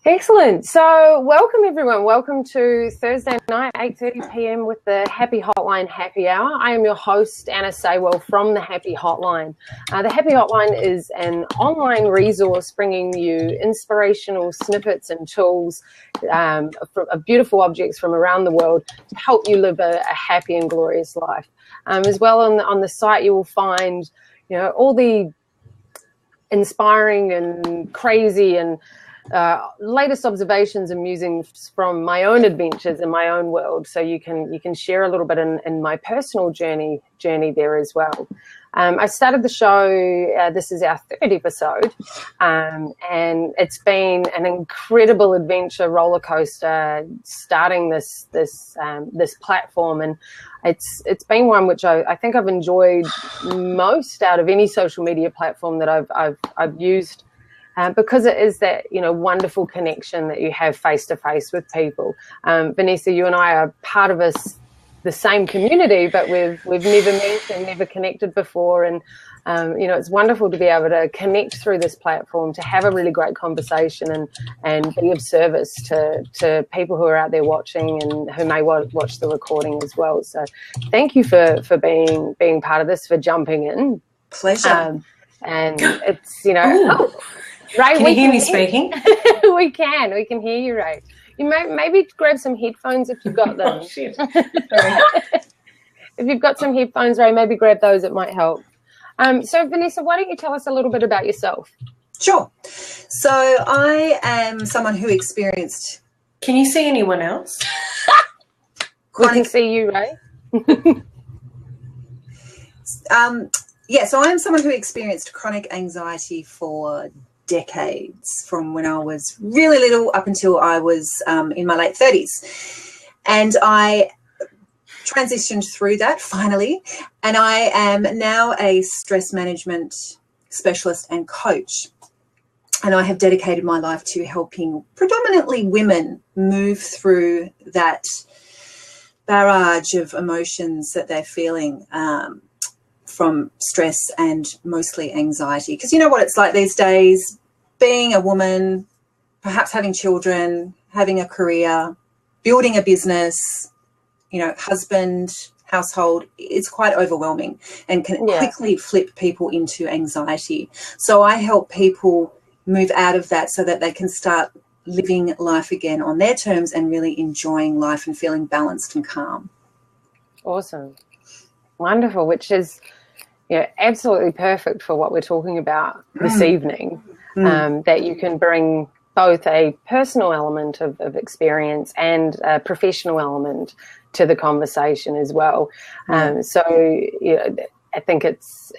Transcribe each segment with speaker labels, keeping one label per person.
Speaker 1: Excellent. So welcome everyone. Welcome to Thursday night, 8:30 p.m. with the Happy Hotline Happy Hour. I am your host, Anna Saywell from the Happy Hotline. The Happy Hotline is an online resource bringing you inspirational snippets and tools of beautiful objects from around the world to help you live a happy and glorious life. As well on the site you will find, all the inspiring and crazy and latest observations and musings from my own adventures in my own world, so you can share a little bit in my personal journey there as well. I started the show, this is our third episode, and it's been an incredible adventure roller coaster starting this platform, and it's been one which I think I've enjoyed most out of any social media platform that I've used. Because it is that, wonderful connection that you have face-to-face with people. Vanessa, you and I are part of the same community, but we've never met and never connected before. And, it's wonderful to be able to connect through this platform, to have a really great conversation and be of service to people who are out there watching and who may watch the recording as well. So thank you for being part of this, for jumping in.
Speaker 2: Pleasure.
Speaker 1: And it's, Ray,
Speaker 2: can you hear me speaking?
Speaker 1: We can hear you, Ray. You maybe grab some headphones if you've got them.
Speaker 2: Oh, shit. Sorry.
Speaker 1: If you've got some headphones, Ray, maybe grab those. It might help. So, Vanessa, why don't you tell us a little bit about yourself?
Speaker 2: Sure. So I am someone who experienced... Can you see anyone else?
Speaker 1: We can see you, Ray.
Speaker 2: So I am someone who experienced chronic anxiety for decades, from when I was really little up until I was in my late 30s. And I transitioned through that finally, and I am now a stress management specialist and coach. And I have dedicated my life to helping predominantly women move through that barrage of emotions that they're feeling from stress and mostly anxiety. Because you know what it's like these days, being a woman, perhaps having children, having a career, building a business, husband, household, it's quite overwhelming and can quickly flip people into anxiety. So I help people move out of that so that they can start living life again on their terms and really enjoying life and feeling balanced and calm.
Speaker 1: Awesome. Wonderful, which is absolutely perfect for what we're talking about this evening, that you can bring both a personal element of experience and a professional element to the conversation as well. So I think it's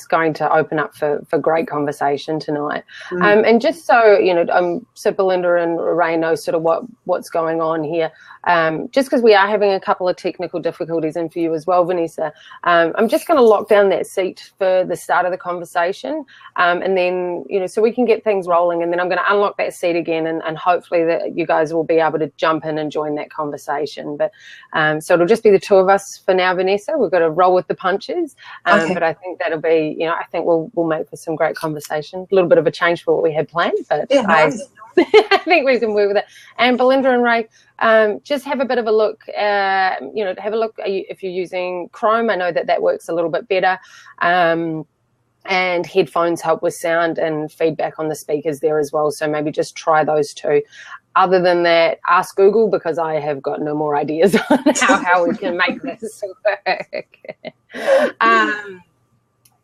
Speaker 1: going to open up for great conversation tonight. And just so, so Belinda and Ray know sort of what's going on here, just because we are having a couple of technical difficulties, and for you as well, Vanessa, I'm just going to lock down that seat for the start of the conversation, and then, so we can get things rolling, and then I'm going to unlock that seat again, and hopefully that you guys will be able to jump in and join that conversation. But so it'll just be the two of us for now, Vanessa. We've got to roll with the punches, but I think that'll be, I think we'll make for some great conversation. A little bit of a change for what we had planned, but I think we can work with it. And Belinda and Ray, just have a bit of a look, have a look if you're using Chrome. I know that works a little bit better. And headphones help with sound and feedback on the speakers there as well. So maybe just try those two. Other than that, ask Google, because I have got no more ideas on how we can make this work.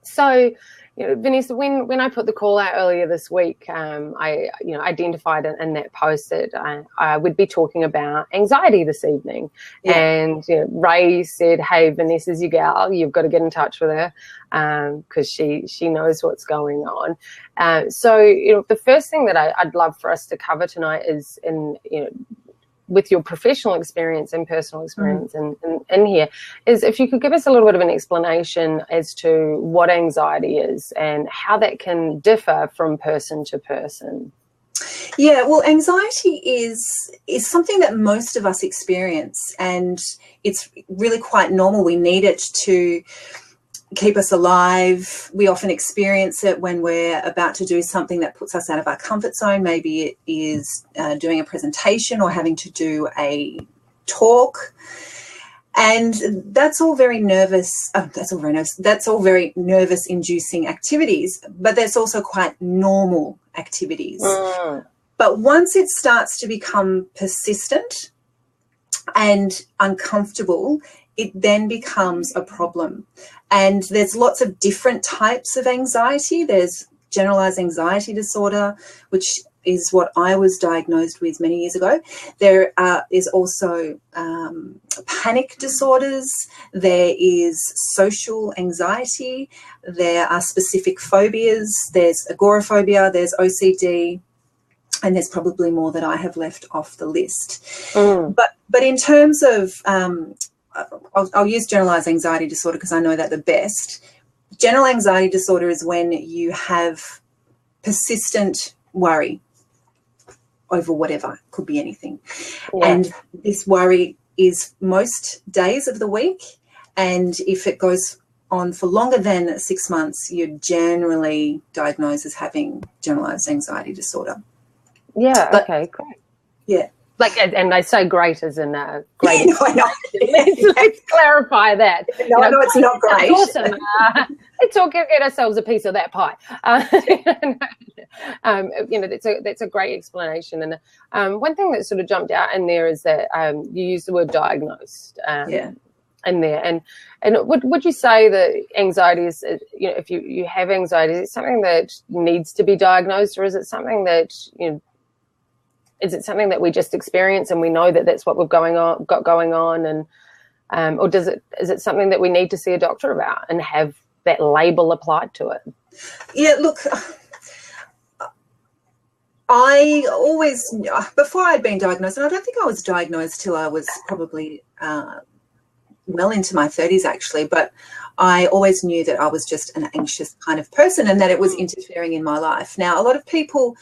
Speaker 1: So, Vanessa, when I put the call out earlier this week, I identified in that post that I would be talking about anxiety this evening. Yeah. And Ray said, "Hey, Vanessa's your gal. You've got to get in touch with her because she knows what's going on." So, the first thing that I'd love for us to cover tonight is with your professional experience and personal experience in here, is if you could give us a little bit of an explanation as to what anxiety is and how that can differ from person to person.
Speaker 2: Yeah, well, anxiety is something that most of us experience, and it's really quite normal. We need it to keep us alive. We often experience it when we're about to do something that puts us out of our comfort zone. Maybe it is doing a presentation or having to do a talk. And that's all very nervous. That's all very nervous-inducing activities, but that's also quite normal activities. But once it starts to become persistent and uncomfortable, it then becomes a problem. And there's lots of different types of anxiety. There's generalized anxiety disorder, which is what I was diagnosed with many years ago. There is also panic disorders. There is social anxiety. There are specific phobias. There's agoraphobia. There's OCD. And there's probably more that I have left off the list. But in terms of, I'll use generalized anxiety disorder because I know that the best. General anxiety disorder is when you have persistent worry over whatever, could be anything. Yeah. And this worry is most days of the week. And if it goes on for longer than 6 months, you're generally diagnosed as having generalized anxiety disorder.
Speaker 1: Yeah, okay, great.
Speaker 2: Yeah.
Speaker 1: Like, and they say great as in great.
Speaker 2: No, I know.
Speaker 1: Let's clarify that.
Speaker 2: No, no, it's not great.
Speaker 1: It's awesome. Let's all get ourselves a piece of that pie. That's a great explanation. And one thing that sort of jumped out in there is that you used the word diagnosed. In there, and would you say that anxiety is, if you have anxiety, is it something that needs to be diagnosed, or is it something that is it something that we just experience and we know that that's what we've got going on, and or is it something that we need to see a doctor about and have that label applied to it?
Speaker 2: Yeah, look, I always, before I'd been diagnosed, and I don't think I was diagnosed till I was probably well into my 30s actually, but I always knew that I was just an anxious kind of person and that it was interfering in my life. Now, a lot of people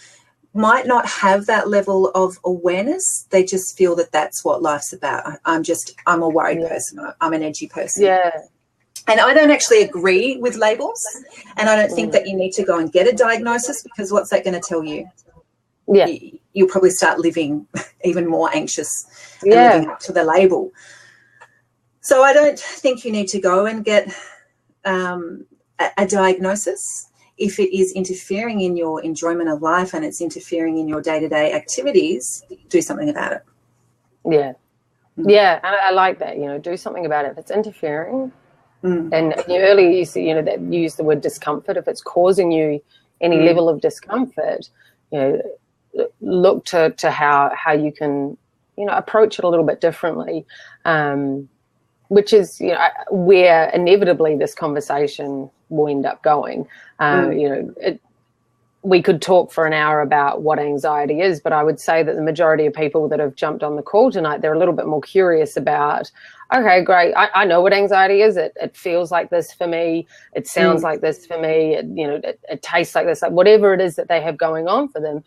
Speaker 2: might not have that level of awareness. They just feel that that's what life's about. I'm a worried person. I'm an edgy person.
Speaker 1: Yeah.
Speaker 2: And I don't actually agree with labels, and I don't think that you need to go and get a diagnosis, because what's that going to tell you?
Speaker 1: Yeah.
Speaker 2: You'll probably start living even more anxious and living up to the label. So I don't think you need to go and get a diagnosis. If it is interfering in your enjoyment of life and it's interfering in your day-to-day activities, do something about it.
Speaker 1: Yeah. Yeah, I like that, do something about it. If it's interfering, and earlier you said, that you used the word discomfort. If it's causing you any level of discomfort, look to how you can, approach it a little bit differently, which is, where inevitably this conversation will end up going. We could talk for an hour about what anxiety is, but I would say that the majority of people that have jumped on the call tonight, they're a little bit more curious about, okay, great, I know what anxiety is. It feels like this for me. It sounds like this for me. It tastes like this, like whatever it is that they have going on for them.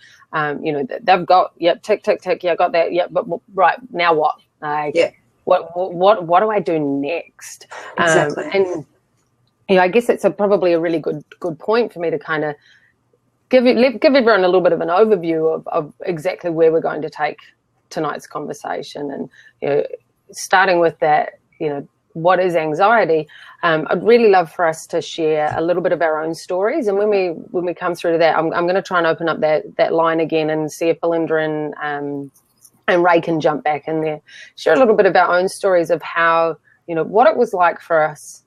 Speaker 1: They've got, tick, tick, tick. Yeah, I got that. But right, now what? What do I do next?
Speaker 2: Exactly.
Speaker 1: And I guess it's probably a really good point for me to kind of give everyone a little bit of an overview of exactly where we're going to take tonight's conversation, and starting with that, what is anxiety? I'd really love for us to share a little bit of our own stories, and when we come through to that, I'm going to try and open up that line again and see if Belinda and Ray can jump back in there, share a little bit of our own stories of how, what it was like for us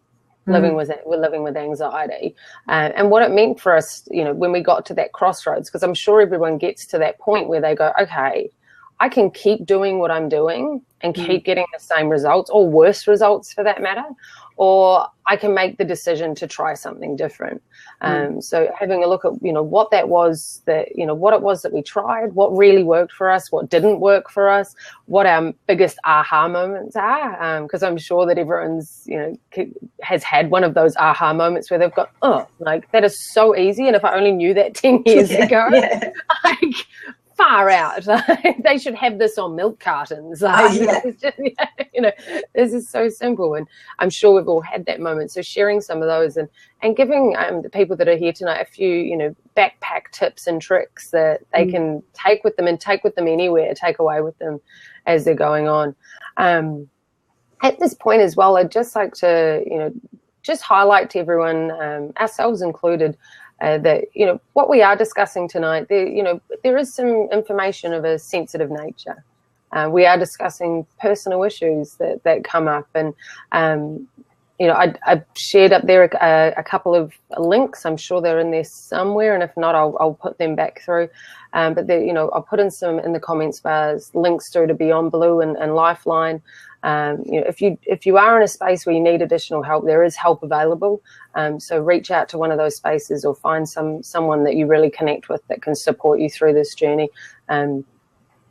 Speaker 1: living with anxiety, and what it meant for us, when we got to that crossroads, because I'm sure everyone gets to that point where they go, okay, I can keep doing what I'm doing and keep getting the same results, or worse results for that matter, or I can make the decision to try something different. So having a look at, what that was, what it was that we tried, what really worked for us, what didn't work for us, what our biggest aha moments are, because I'm sure that everyone's, has had one of those aha moments where they've got, that is so easy, and if I only knew that 10 years ago, far out. They should have this on milk cartons. This is so simple. And I'm sure we've all had that moment. So sharing some of those and giving the people that are here tonight a few, backpack tips and tricks that they can take with them anywhere, take away with them as they're going on. At this point as well, I'd just like to, just highlight to everyone, ourselves included, that what we are discussing tonight, there is some information of a sensitive nature. We are discussing personal issues that come up, and I shared up there a couple of links. I'm sure they're in there somewhere, and if not, I'll put them back through. But I'll put in some in the comments bars links through to Beyond Blue and Lifeline. If you are in a space where you need additional help, there is help available. So reach out to one of those spaces or find someone that you really connect with that can support you through this journey.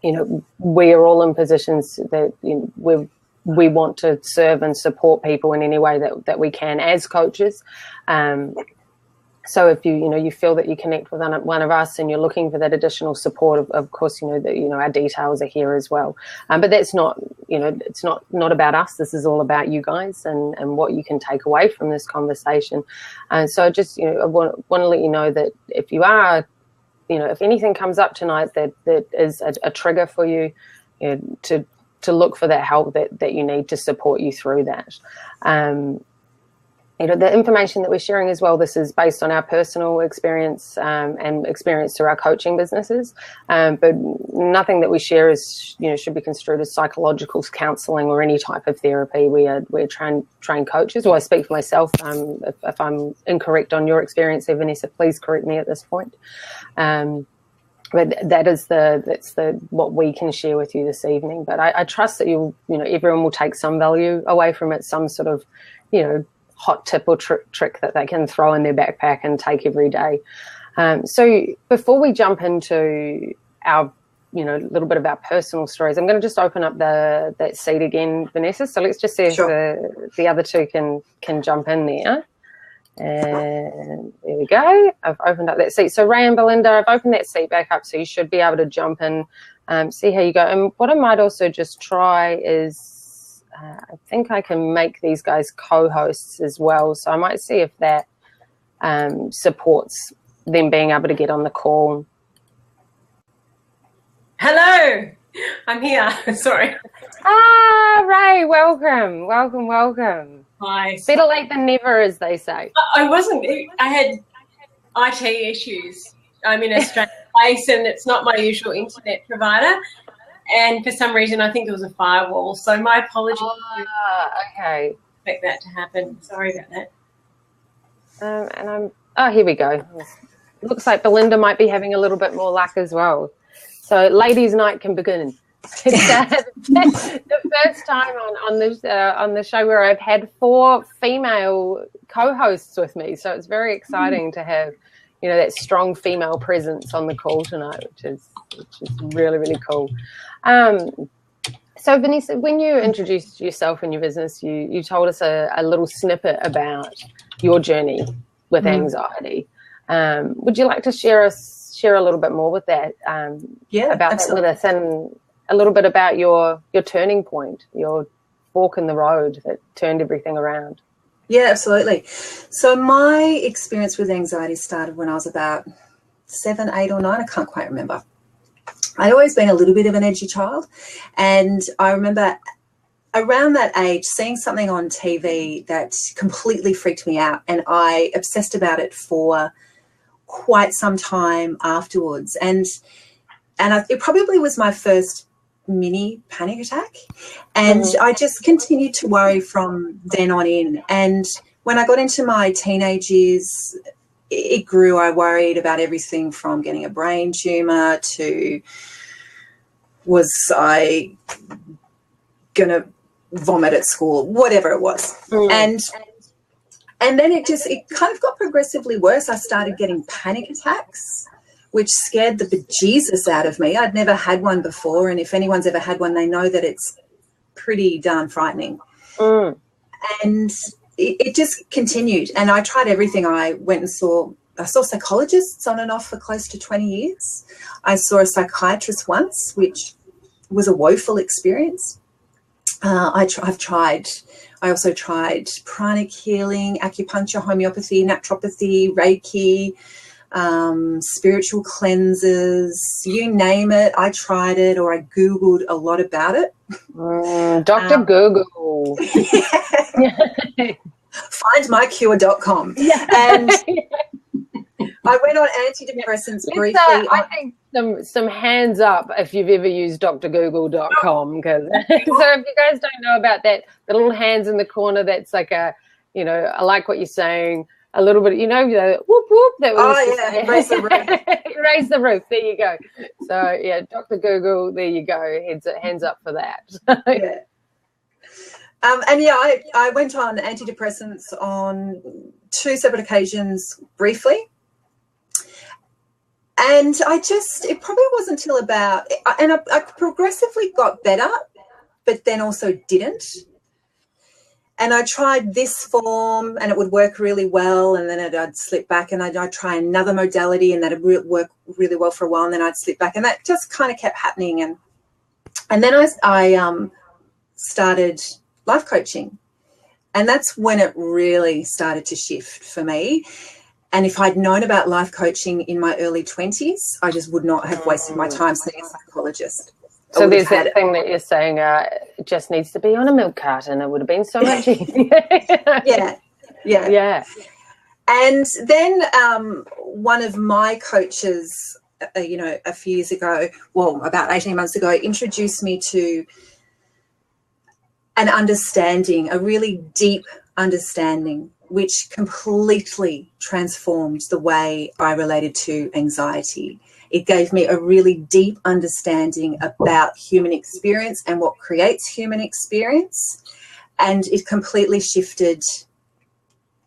Speaker 1: We are all in positions that we want to serve and support people in any way that we can as coaches. So if you feel that you connect with one of us and you're looking for that additional support, of course, our details are here as well. But that's not, it's not about us. This is all about you guys and what you can take away from this conversation. And so just, I want to let you know that if you are, if anything comes up tonight that is a trigger for you, to look for that help that you need to support you through that. The information that we're sharing as well, this is based on our personal experience and experience through our coaching businesses. But nothing that we share is, should be construed as psychological counselling or any type of therapy. We're trained coaches. Well, I speak for myself. If I'm incorrect on your experience, Vanessa, please correct me at this point. But that's what we can share with you this evening. But I trust that everyone will take some value away from it, some sort of, hot tip or trick that they can throw in their backpack and take every day. So before we jump into our, little bit of our personal stories, I'm going to just open up that seat again, Vanessa. So let's just see if the other two can jump in there. And there we go. I've opened up that seat. So Ray and Belinda, I've opened that seat back up, so you should be able to jump in, see how you go. And what I might also just try is, I think I can make these guys co-hosts as well. So I might see if that supports them being able to get on the call.
Speaker 3: Hello, I'm here. Sorry.
Speaker 1: Ray, welcome.
Speaker 3: Hi.
Speaker 1: Better late than never, as they say.
Speaker 3: I had IT issues. I'm in a strange place and it's not my usual internet provider. And for some reason, I think it was a firewall. So my apologies.
Speaker 1: Okay.
Speaker 3: Expect that to happen. Sorry about
Speaker 1: that. Here we go. Looks like Belinda might be having a little bit more luck as well. So ladies' night can begin. It's the first time on the show where I've had 4 female co-hosts with me. So it's very exciting to have, that strong female presence on the call tonight, which is really, really cool. So Vanessa, when you introduced yourself and your business, you told us a little snippet about your journey with anxiety. Would you like to share a little bit more with that? About
Speaker 2: absolutely.
Speaker 1: That with us, and a little bit about your turning point, your fork in the road that turned everything around.
Speaker 2: Yeah, absolutely. So my experience with anxiety started when I was about 7, 8 or 9. I can't quite remember. I'd always been a little bit of an edgy child, and I remember around that age seeing something on TV that completely freaked me out, and I obsessed about it for quite some time afterwards. And it probably was my first mini panic attack, and I just continued to worry from then on in. And when I got into my teenage years, it grew. I worried about everything from getting a brain tumor to, was I gonna vomit at school, whatever it was. And then it kind of got progressively worse. I started getting panic attacks, which scared the bejesus out of me. I'd never had one before, and if anyone's ever had one, they know that it's pretty darn frightening. And it just continued, and I tried everything. I went and saw I saw psychologists on and off for close to 20 years. I saw a psychiatrist once, which was a woeful experience. I also tried pranic healing, acupuncture, homeopathy, naturopathy, Reiki, spiritual cleansers, you name it. I tried it, or I Googled a lot about it.
Speaker 1: Dr. Google.
Speaker 2: Findmycure.com.
Speaker 1: Yeah.
Speaker 2: And I went on antidepressants briefly.
Speaker 1: I think some hands up if you've ever used drgoogle.com, because so if you guys don't know about that, the little hands in the corner, that's like a, you know, I like what you're saying. A little bit, you know, whoop whoop. That was
Speaker 2: raise the roof.
Speaker 1: Raise the roof. There you go. So yeah, Dr. Google. There you go. Hands up for that.
Speaker 2: Yeah. And yeah, I went on antidepressants on 2 separate occasions briefly. And it probably wasn't until I progressively got better, but then also didn't. And I tried this form and it would work really well, and then I'd slip back, and I'd try another modality and that would work really well for a while, and then I'd slip back, and that just kind of kept happening. And then I started life coaching, and that's when it really started to shift for me. And if I'd known about life coaching in my early 20s, I just would not have wasted my time seeing a psychologist.
Speaker 1: So there's that thing that you're saying, it just needs to be on a milk carton. It would have been so much easier.
Speaker 2: Yeah. And then one of my coaches, a few years ago, well, about 18 months ago, introduced me to an understanding, a really deep understanding, which completely transformed the way I related to anxiety. It gave me a really deep understanding about human experience and what creates human experience. And it completely shifted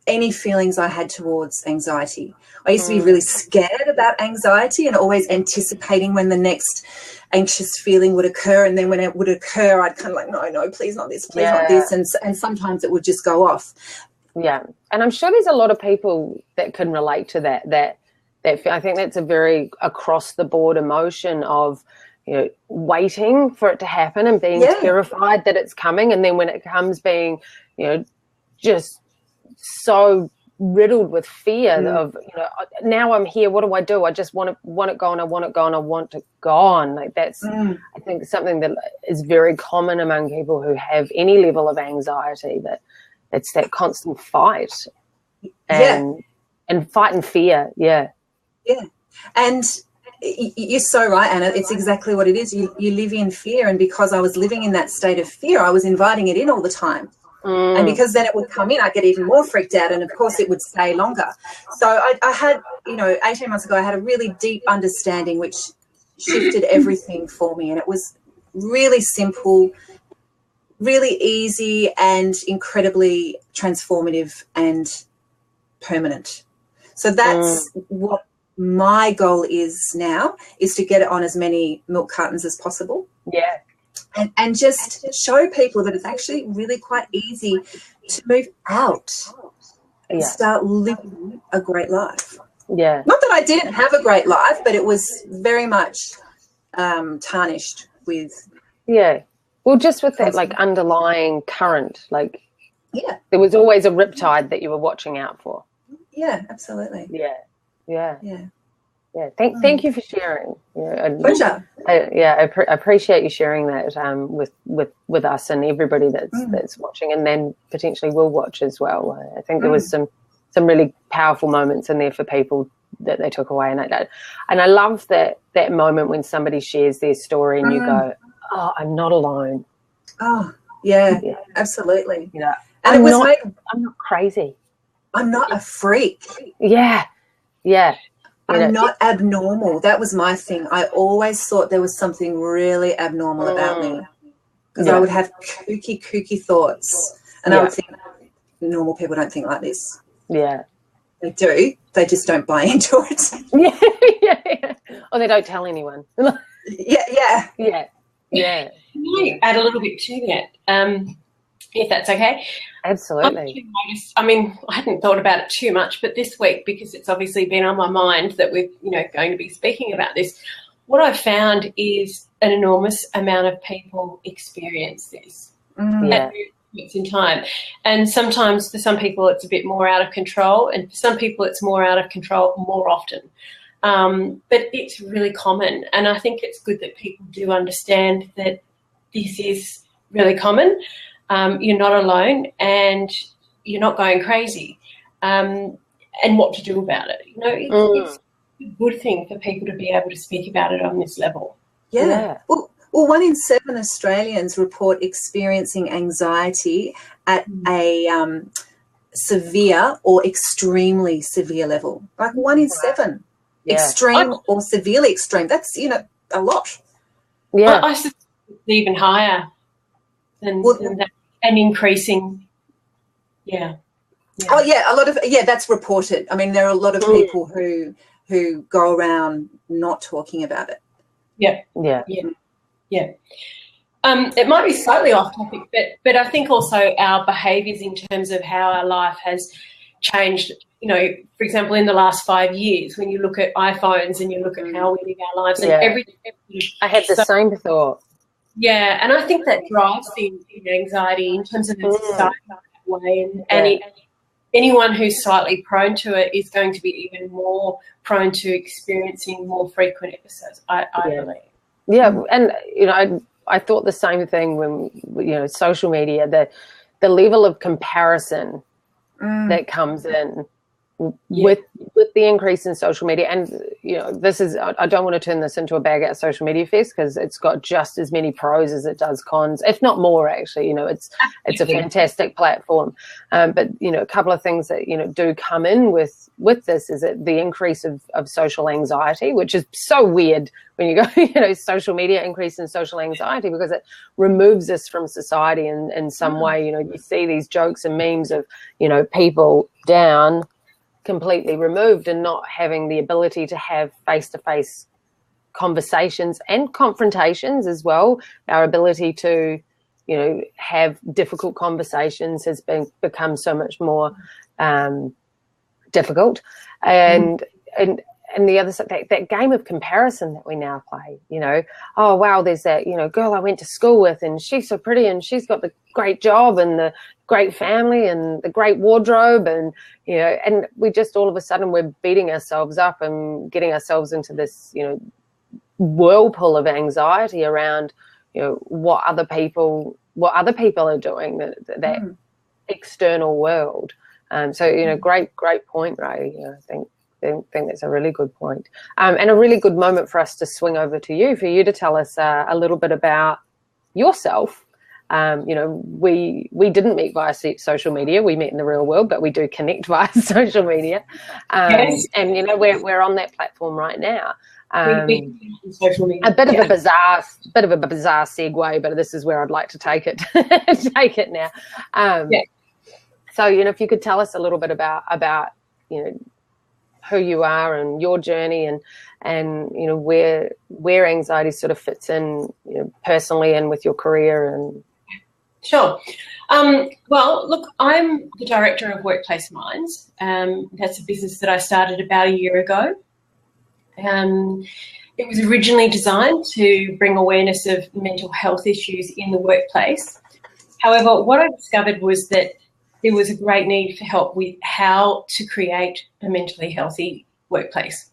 Speaker 2: any feelings I had towards anxiety. I used to be really scared about anxiety and always anticipating when the next anxious feeling would occur. And then when it would occur, I'd kind of like, no, please not this, please not this. And sometimes it would just go off.
Speaker 1: Yeah. And I'm sure there's a lot of people that can relate to that I think that's a very across the board emotion of, you know, waiting for it to happen and being terrified that it's coming. And then when it comes, being, you know, just so riddled with fear of, you know, now I'm here, what do I do? I just want it gone. I want it gone. I want it gone. Like that's, I think, something that is very common among people who have any level of anxiety, that it's that constant fight and fight and fear. Yeah.
Speaker 2: Yeah. And you're so right, Anna. It's exactly what it is. You live in fear. And because I was living in that state of fear, I was inviting it in all the time. And because then it would come in, I'd get even more freaked out. And, of course, it would stay longer. So I had, 18 months ago, I had a really deep understanding which shifted everything for me. And it was really simple, really easy, and incredibly transformative and permanent. So that's what my goal is now, is to get it on as many milk cartons as possible.
Speaker 1: Yeah.
Speaker 2: And just show people that it's actually really quite easy to move out and start living a great life.
Speaker 1: Yeah.
Speaker 2: Not that I didn't have a great life, but it was very much tarnished with.
Speaker 1: Yeah. Well, just with that, like, underlying current, like, there was always a riptide that you were watching out for.
Speaker 2: Yeah, absolutely.
Speaker 1: Yeah. Thank you for sharing.
Speaker 2: Pleasure.
Speaker 1: I appreciate you sharing that with us and everybody that's watching, and then potentially will watch as well. I think there was some really powerful moments in there for people that they took away, and I love that moment when somebody shares their story and you go, "Oh, I'm not alone."
Speaker 2: Oh, yeah. Absolutely.
Speaker 1: You know,
Speaker 2: and
Speaker 1: I'm not crazy.
Speaker 2: I'm not a freak.
Speaker 1: Yeah.
Speaker 2: I'm not abnormal. That was my thing. I always thought there was something really abnormal about me, because I would have kooky thoughts, and I would think normal people don't think like this.
Speaker 1: Yeah.
Speaker 2: They do. They just don't buy into it.
Speaker 1: Yeah. Or they don't tell anyone.
Speaker 2: Yeah.
Speaker 3: Can I add a little bit to that? if that's okay.
Speaker 1: Absolutely.
Speaker 3: I mean, I hadn't thought about it too much, but this week, because it's obviously been on my mind that we're, going to be speaking about this, what I've found is an enormous amount of people experience this at various points in time. And sometimes for some people it's a bit more out of control, and for some people it's more out of control more often. But it's really common, and I think it's good that people do understand that this is really common. You're not alone, and you're not going crazy, and what to do about it. It's a good thing for people to be able to speak about it on this level.
Speaker 2: Yeah. Well, 1 in 7 Australians report experiencing anxiety at a severe or extremely severe level. Like 1 in 7. Yeah. Extreme or severely extreme. That's, a lot.
Speaker 1: Yeah.
Speaker 3: I suspect it's even higher than that, and increasing. Yeah.
Speaker 2: Oh, yeah, a lot of, that's reported. I mean, there are a lot of people who go around not talking about it.
Speaker 3: Yeah. It might be slightly off topic, but I think also our behaviours in terms of how our life has changed. For example, in the last 5 years, when you look at iPhones and you look at how we live our lives and everything.
Speaker 1: I had the same thought.
Speaker 3: Yeah, and I think that drives the anxiety in terms of the society that way, and anyone who's slightly prone to it is going to be even more prone to experiencing more frequent episodes, I believe.
Speaker 1: Yeah, and I thought the same thing when social media, the level of comparison that comes in with the increase in social media, and this is, I don't want to turn this into a bag out social media fest, because it's got just as many pros as it does cons, if not more actually. It's a fantastic platform, but a couple of things that do come in with this is that the increase of social anxiety, which is so weird when you go social media increase in social anxiety, because it removes us from society in some way. You see these jokes and memes of people down, completely removed, and not having the ability to have face-to-face conversations and confrontations as well. Our ability to have difficult conversations has become so much more difficult, and the other side, that game of comparison that we now play. Oh wow, there's that girl I went to school with, and she's so pretty, and she's got the great job and the great family and the great wardrobe, and and we just all of a sudden we're beating ourselves up and getting ourselves into this whirlpool of anxiety around what other people are doing, that external world. So great point, Ray. I think that's a really good point, and a really good moment for us to swing over to you, for you to tell us a little bit about yourself. We didn't meet via social media. We met in the real world, but we do connect via social media.
Speaker 3: Yes.
Speaker 1: And we're on that platform right now.
Speaker 3: Social media.
Speaker 1: A bit of a bizarre segue, but this is where I'd like to take it. Take it now. So if you could tell us a little bit about who you are and your journey, and where anxiety sort of fits in personally and with your career. And
Speaker 3: Sure. Well, look, I'm the director of Workplace Minds. That's a business that I started about a year ago. It was originally designed to bring awareness of mental health issues in the workplace. However, what I discovered was that there was a great need for help with how to create a mentally healthy workplace.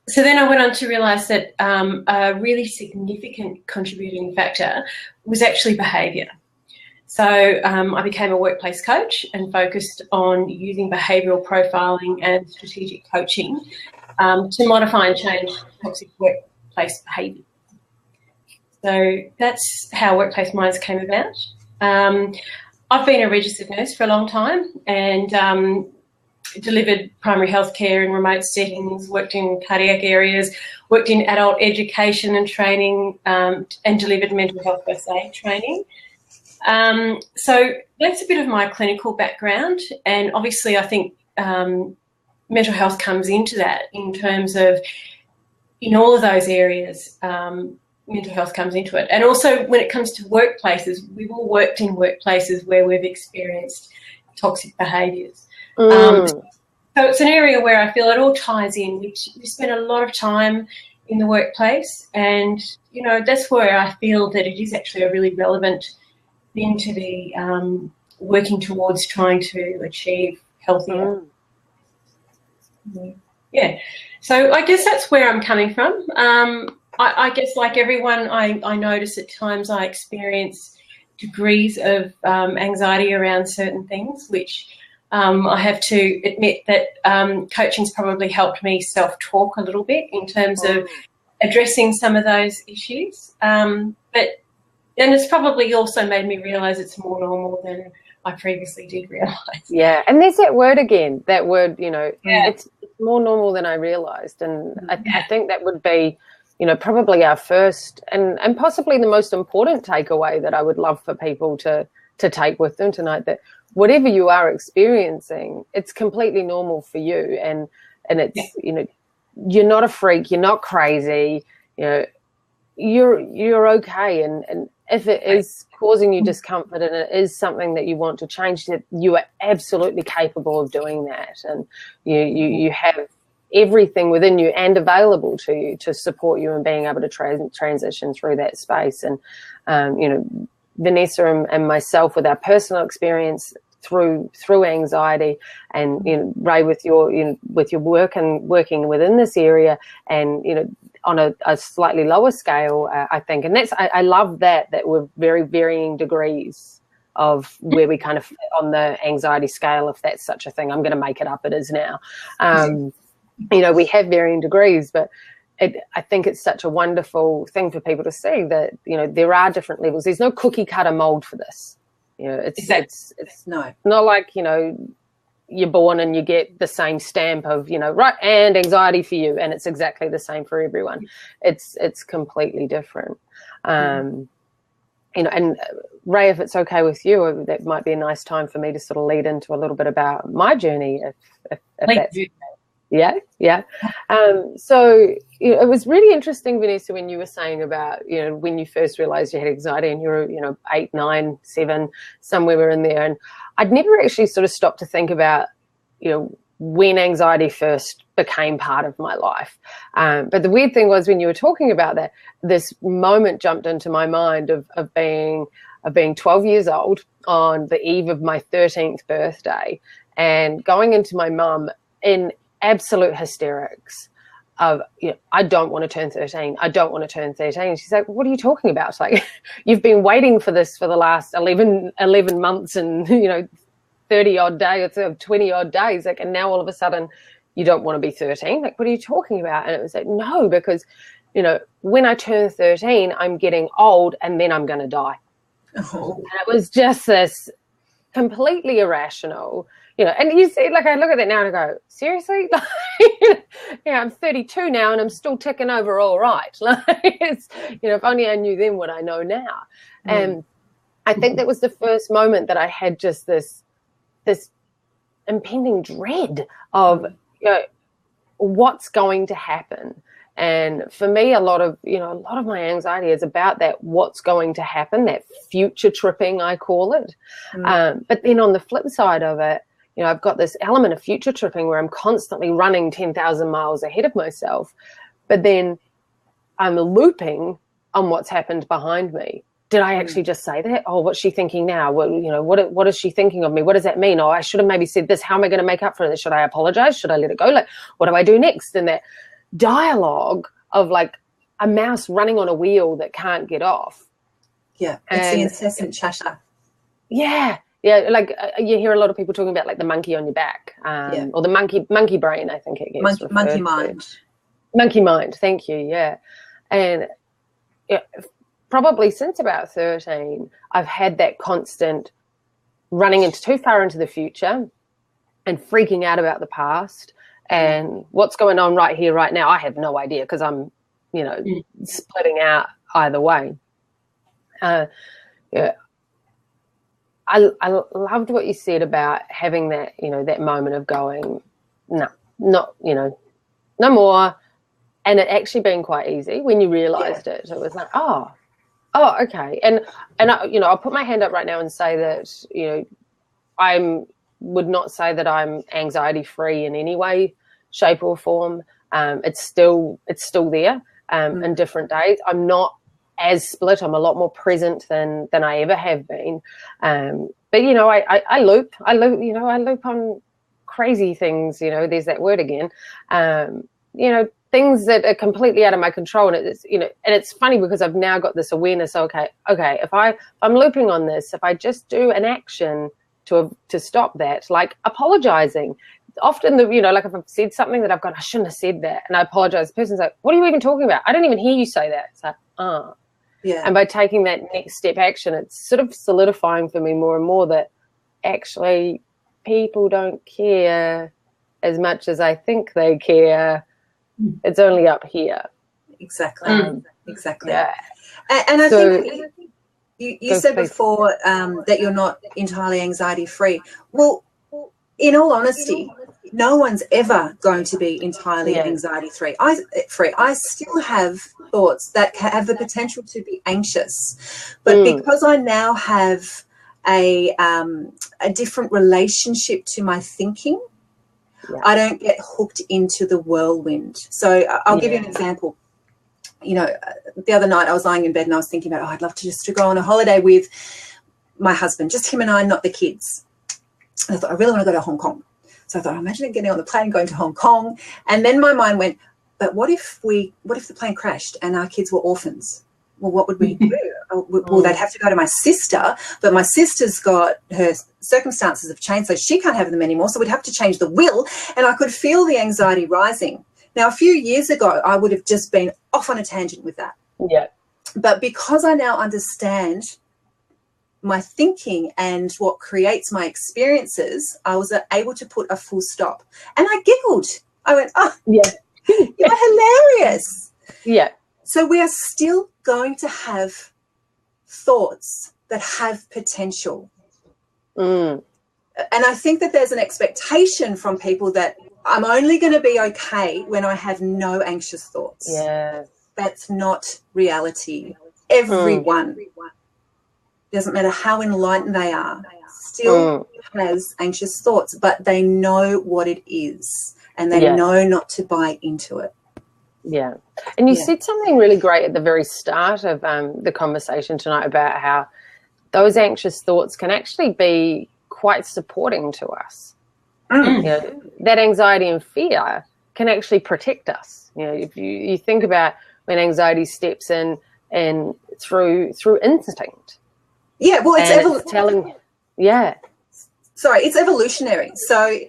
Speaker 3: So then I went on to realise that a really significant contributing factor was actually behaviour. So I became a workplace coach and focused on using behavioural profiling and strategic coaching to modify and change toxic workplace behaviour. So that's how Workplace Minds came about. I've been a registered nurse for a long time and delivered primary health care in remote settings, worked in cardiac areas, worked in adult education and training, and delivered mental health first aid training. So that's a bit of my clinical background, and obviously I think mental health comes into that in terms of, in all of those areas, mental health comes into it. And also when it comes to workplaces, we've all worked in workplaces where we've experienced toxic behaviours. So it's an area where I feel it all ties in. We spend a lot of time in the workplace, and, you know, that's where I feel that it is actually a really relevant thing to be working towards trying to achieve healthier. Yeah. So I guess that's where I'm coming from. I guess like everyone, I notice at times I experience degrees of anxiety around certain things, which I have to admit that coaching's probably helped me self-talk a little bit in terms of addressing some of those issues. And it's probably also made me realise it's more normal than I previously did realise.
Speaker 1: Yeah, and there's that word again, that word, you know, it's more normal than I realised. And I think that would be, you know, probably our first and possibly the most important takeaway that I would love for people to take with them tonight, that whatever you are experiencing, it's completely normal for you. And it's, you know, you're not a freak, you're not crazy, you know, you're okay. And if it is causing you discomfort and it is something that you want to change, that you are absolutely capable of doing that. And you have everything within you and available to you to support you in being able to transition through that space. And, you know, Vanessa and myself, with our personal experience through anxiety, and, you know, Ray, with your, you know, with your work and working within this area, and, you know, on a slightly lower scale, I think. And that's, I love that we're very varying degrees of where we kind of fit on the anxiety scale, if that's such a thing. I'm going to make it up, it is now. You know, we have varying degrees, but I think it's such a wonderful thing for people to see that, you know, there are different levels. There's no cookie cutter mold for this. You know, it's not like, you know, you're born and you get the same stamp of, you know, right, and anxiety for you, and it's exactly the same for everyone. It's completely different. You know, and Ray, if it's okay with you, that might be a nice time for me to sort of lead into a little bit about my journey, if that's yeah. So, you know, it was really interesting, Vanessa, when you were saying about, you know, when you first realized you had anxiety and you were, you know, 8, 9, 7, somewhere in there. And I'd never actually sort of stopped to think about, you know, when anxiety first became part of my life. But the weird thing was, when you were talking about that, this moment jumped into my mind of being 12 years old on the eve of my 13th birthday, and going into my mum in absolute hysterics of, you know, I don't want to turn 13. I don't want to turn 13. And she's like, what are you talking about? It's like, you've been waiting for this for the last 11 months and, you know, 30 odd days or 20 odd days. Like, and now all of a sudden you don't want to be 13. Like, what are you talking about? And it was like, no, because, you know, when I turn 13, I'm getting old and then I'm going to die. Oh. And it was just this completely irrational, you know, and you see, like, I look at that now and I go, seriously? Like, yeah, I'm 32 now and I'm still ticking over all right. Like, it's, you know, if only I knew then what I know now. And I think that was the first moment that I had just this impending dread of, you know, what's going to happen. And for me, a lot of my anxiety is about that, what's going to happen, that future tripping, I call it. But then on the flip side of it, you know, I've got this element of future tripping where I'm constantly running 10,000 miles ahead of myself, but then I'm looping on what's happened behind me. Did I actually just say that? Oh, what's she thinking now? What, you know, what is she thinking of me? What does that mean? Oh, I should have maybe said this. How am I going to make up for this? Should I apologize? Should I let it go? Like, what do I do next? And that dialogue of like a mouse running on a wheel that can't get off.
Speaker 2: Yeah, it's the incessant chatter.
Speaker 1: Yeah, like you hear a lot of people talking about like the monkey on your back, or the monkey brain, I think it gets
Speaker 2: monkey mind.
Speaker 1: Monkey mind, thank you, yeah. And probably since about 13, I've had that constant running too far into the future and freaking out about the past. And what's going on right here, right now, I have no idea, because I'm, you know, splitting out either way. Yeah, I loved what you said about having that, you know, that moment of going, no, not, you know, no more. and it actually being quite easy when you realised it. It was like, oh, okay. And I'll put my hand up right now and say that, would not say that I'm anxiety free in any way, shape or form. It's still there in different days. I'm not as split. I'm a lot more present than I ever have been. But I loop on crazy things. There's that word again. Things that are completely out of my control, and it's funny because I've now got this awareness. Okay, if I'm looping on this, if I just do an action to stop that, like apologizing. Often, like if I've said something that I shouldn't have said that, and I apologize, the person's like, what are you even talking about? I don't even hear you say that. It's like, yeah. And by taking that next step action, it's sort of solidifying for me more and more that actually people don't care as much as I think they care. It's only up here.
Speaker 2: Exactly. Exactly. Yeah. And I think you said before that you're not entirely anxiety free. Well, in all honesty, no one's ever going to be entirely anxiety free. I still have thoughts that have the potential to be anxious, but because I now have a different relationship to my thinking, I don't get hooked into the whirlwind. So I'll give you an example. The other night I was lying in bed and I was thinking about, I'd love to go on a holiday with my husband, just him and I, not the kids. And I thought, I really want to go to Hong Kong. So I thought, imagine getting on the plane, going to Hong Kong. And then my mind went, but what if the plane crashed and our kids were orphans? Well, what would we do? Well, they'd have to go to my sister, but my sister's got her circumstances have changed, so she can't have them anymore. So we'd have to change the will. And I could feel the anxiety rising. Now, a few years ago, I would have just been off on a tangent with that.
Speaker 1: Yeah.
Speaker 2: But because I now understand my thinking and what creates my experiences, I was able to put a full stop. And I giggled. I went, you're hilarious.
Speaker 1: Yeah.
Speaker 2: So we are still going to have thoughts that have potential. And I think that there's an expectation from people that I'm only going to be okay when I have no anxious thoughts.
Speaker 1: Yeah.
Speaker 2: That's not reality. Everyone, doesn't matter how enlightened they are, still has anxious thoughts, but they know what it is and they know not to buy into it.
Speaker 1: Yeah. And you said something really great at the very start of the conversation tonight about how those anxious thoughts can actually be quite supporting to us. That anxiety and fear can actually protect us. If you think about when anxiety steps in and through instinct.
Speaker 2: Yeah, well, it's it's evolutionary. So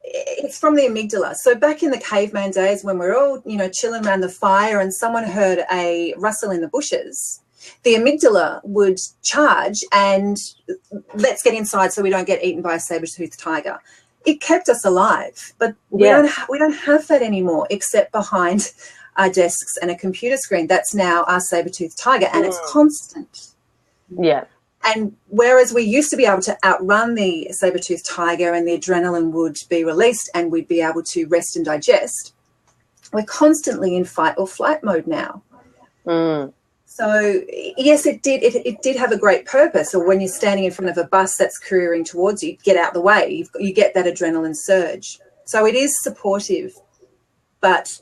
Speaker 2: it's from the amygdala. So back in the caveman days when we're all, chilling around the fire and someone heard a rustle in the bushes, the amygdala would charge and let's get inside so we don't get eaten by a saber-toothed tiger. It kept us alive, but we don't have that anymore except behind our desks and a computer screen. That's now our saber-toothed tiger, and it's constant.
Speaker 1: Yeah.
Speaker 2: And whereas we used to be able to outrun the saber-toothed tiger and the adrenaline would be released and we'd be able to rest and digest, we're constantly in fight or flight mode now. So, yes, it did have a great purpose. Or when you're standing in front of a bus that's careering towards you, get out the way. You get that adrenaline surge. So it is supportive, but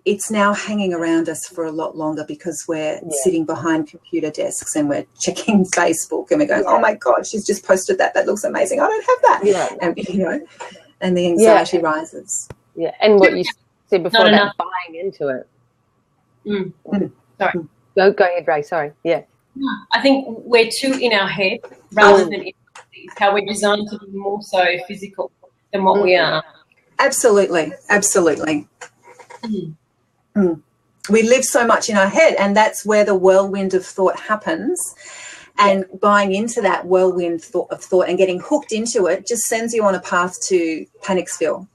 Speaker 2: it's now hanging around us for a lot longer because we're sitting behind computer desks and we're checking Facebook and we're going, oh, my God, she's just posted that. That looks amazing. I don't have that.
Speaker 1: Yeah.
Speaker 2: And the anxiety rises.
Speaker 1: Yeah, and what you said before about buying into it.
Speaker 3: Sorry.
Speaker 1: Go ahead, Ray. Sorry. Yeah.
Speaker 3: I think we're too in our head rather than in how we're designed to be more so physical than what we are.
Speaker 2: Absolutely. We live so much in our head, and that's where the whirlwind of thought happens. And buying into that whirlwind of thought and getting hooked into it just sends you on a path to Panicsville.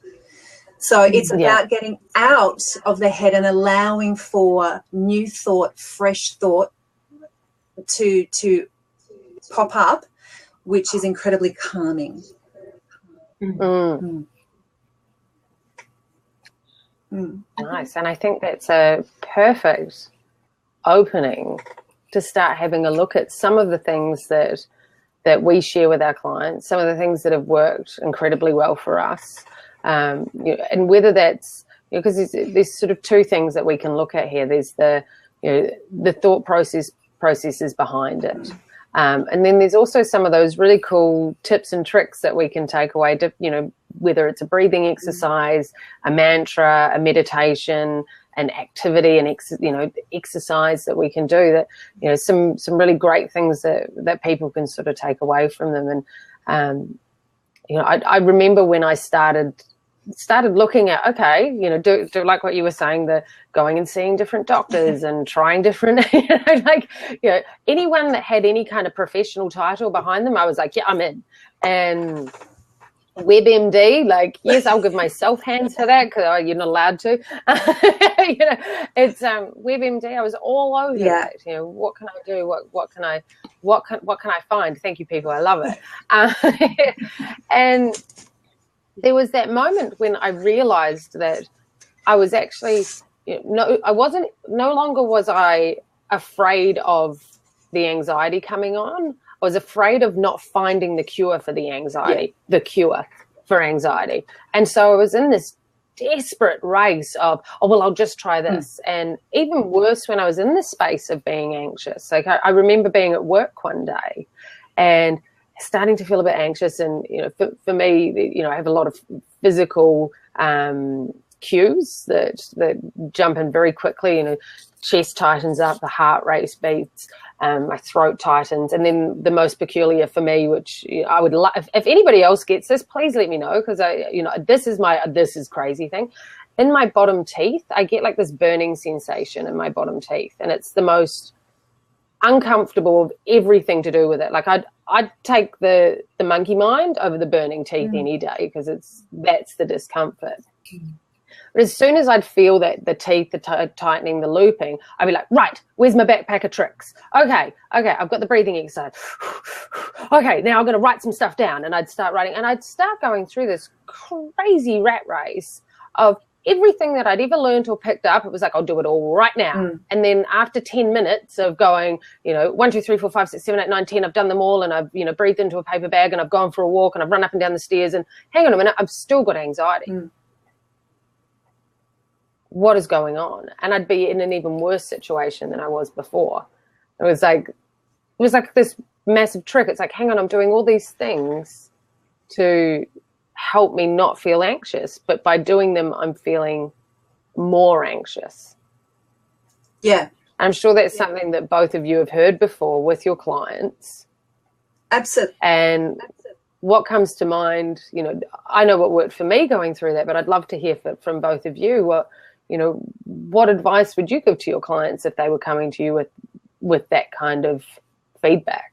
Speaker 2: So it's about getting out of the head and allowing for new thought, fresh thought to pop up, which is incredibly calming.
Speaker 1: Nice. And I think that's a perfect opening to start having a look at some of the things that we share with our clients, some of the things that have worked incredibly well for us, and whether that's, because there's sort of two things that we can look at here. There's the thought processes behind it, and then there's also some of those really cool tips and tricks that we can take away to, whether it's a breathing exercise, a mantra, a meditation, an activity, and exercise that we can do, that some really great things that people can sort of take away from them. And I remember when I started looking at, okay, do like what you were saying, the going and seeing different doctors and trying different, anyone that had any kind of professional title behind them, I was like, yeah, I'm in. And WebMD, like, yes, I'll give myself hands for that, because you're not allowed to. It's WebMD. I was all over it. What can I do? What can I find? Thank you, people. I love it. And there was that moment when I realized that I was actually no longer was I afraid of the anxiety coming on. I was afraid of not finding the cure for the anxiety, the cure for anxiety. And so I was in this desperate race of, I'll just try this. And even worse, when I was in the space of being anxious. Like I remember being at work one day and starting to feel a bit anxious. And, for me, I have a lot of physical cues that jump in very quickly. Chest tightens up, the heart rate beats, my throat tightens, and then the most peculiar for me, which I would love, if anybody else gets this, please let me know, because this is crazy thing. In my bottom teeth, I get like this burning sensation in my bottom teeth, and it's the most uncomfortable of everything to do with it. Like I'd take the monkey mind over the burning teeth any day, because that's the discomfort. But as soon as I'd feel that the teeth, the tightening, the looping, I'd be like, right, where's my backpack of tricks? Okay, I've got the breathing exercise. Okay, now I'm going to write some stuff down. And I'd start writing, and I'd start going through this crazy rat race of everything that I'd ever learned or picked up. It was like, I'll do it all right now. And then after 10 minutes of going, 1, 2, 3, 4, 5, 6, 7, 8, 9, 10, I've done them all, and I've, breathed into a paper bag, and I've gone for a walk, and I've run up and down the stairs, and hang on a minute, I've still got anxiety. What is going on? And I'd be in an even worse situation than I was before. It was like this massive trick. It's like, hang on, I'm doing all these things to help me not feel anxious, but by doing them, I'm feeling more anxious. Yeah. I'm sure that's something that both of you have heard before with your clients.
Speaker 2: Absolutely.
Speaker 1: And what comes to mind, I know what worked for me going through that, but I'd love to hear from both of you. What advice would you give to your clients if they were coming to you with that kind of feedback?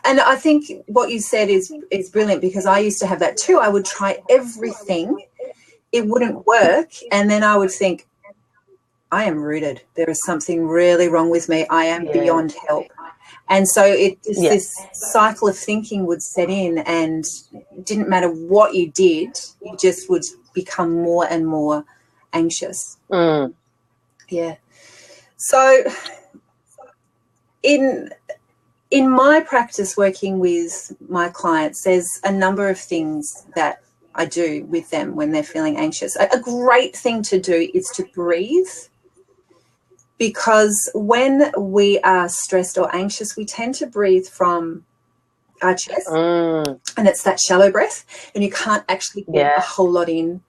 Speaker 2: And I think what you said is brilliant, because I used to have that too. I would try everything. It wouldn't work. And then I would think, I am rooted. There is something really wrong with me. I am beyond help. And so this cycle of thinking would set in, and it didn't matter what you did, you just would become more and more anxious. Yeah. So in my practice working with my clients, there's a number of things that I do with them when they're feeling anxious. A great thing to do is to breathe, because when we are stressed or anxious, we tend to breathe from our chest, and it's that shallow breath, and you can't actually get a whole lot in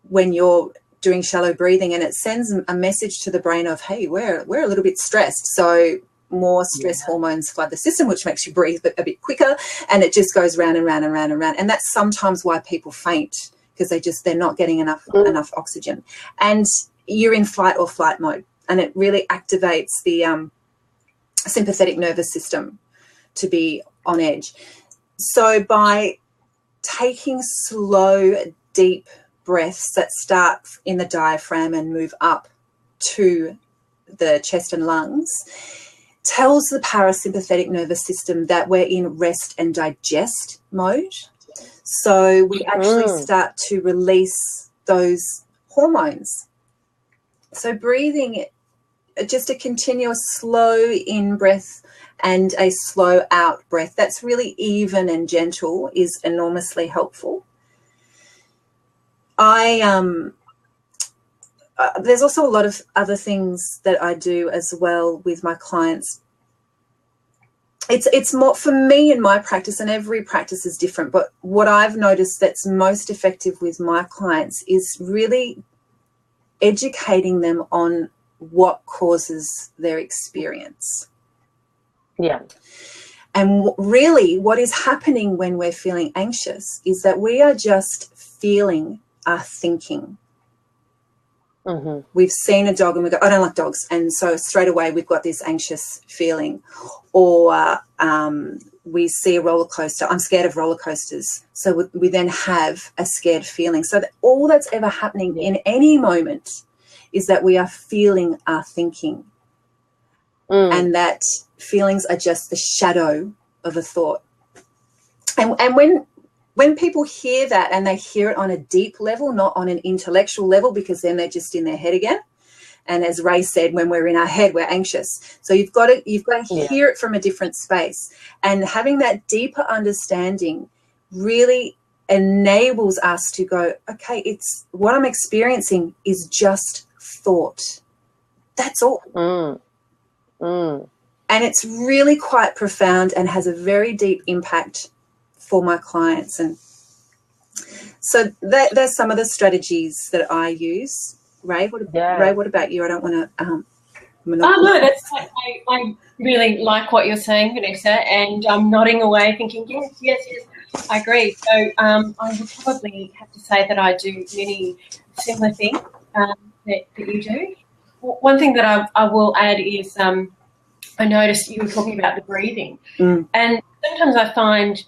Speaker 2: when you're doing shallow breathing, and it sends a message to the brain of, hey, we're a little bit stressed, so more stress hormones flood the system, which makes you breathe a bit quicker, and it just goes round and round and round and round. And that's sometimes why people faint, because they're not getting enough oxygen, and you're in fight or flight mode, and it really activates the sympathetic nervous system to be on edge. So by taking slow, deep breaths that start in the diaphragm and move up to the chest and lungs, tells the parasympathetic nervous system that we're in rest and digest mode. So we actually start to release those hormones. So breathing, just a continuous slow in breath and a slow out breath that's really even and gentle is enormously helpful. There's also a lot of other things that I do as well with my clients. It's more for me in my practice, and every practice is different, but what I've noticed that's most effective with my clients is really educating them on what causes their experience.
Speaker 1: Yeah.
Speaker 2: And really what is happening when we're feeling anxious is that we are just feeling our thinking.
Speaker 1: Mm-hmm.
Speaker 2: We've seen a dog and we go, I don't like dogs. And so straight away we've got this anxious feeling. Or we see a roller coaster. I'm scared of roller coasters. So we then have a scared feeling. So that all that's ever happening in any moment is that we are feeling our thinking. And that feelings are just the shadow of a thought. And when people hear that, and they hear it on a deep level, not on an intellectual level, because then they're just in their head again. And as Ray said, when we're in our head, we're anxious. So you've got to hear it from a different space. And having that deeper understanding really enables us to go, okay, it's what I'm experiencing is just thought. That's all. And it's really quite profound and has a very deep impact for my clients. And so there's some of the strategies that I use. Ray, what about you? I don't want to
Speaker 3: no, that's I really like what you're saying, Vanessa, and I'm nodding away thinking, yes, I agree. So I would probably have to say that I do many similar things that you do. One thing that I will add is I noticed you were talking about the breathing. And sometimes I find,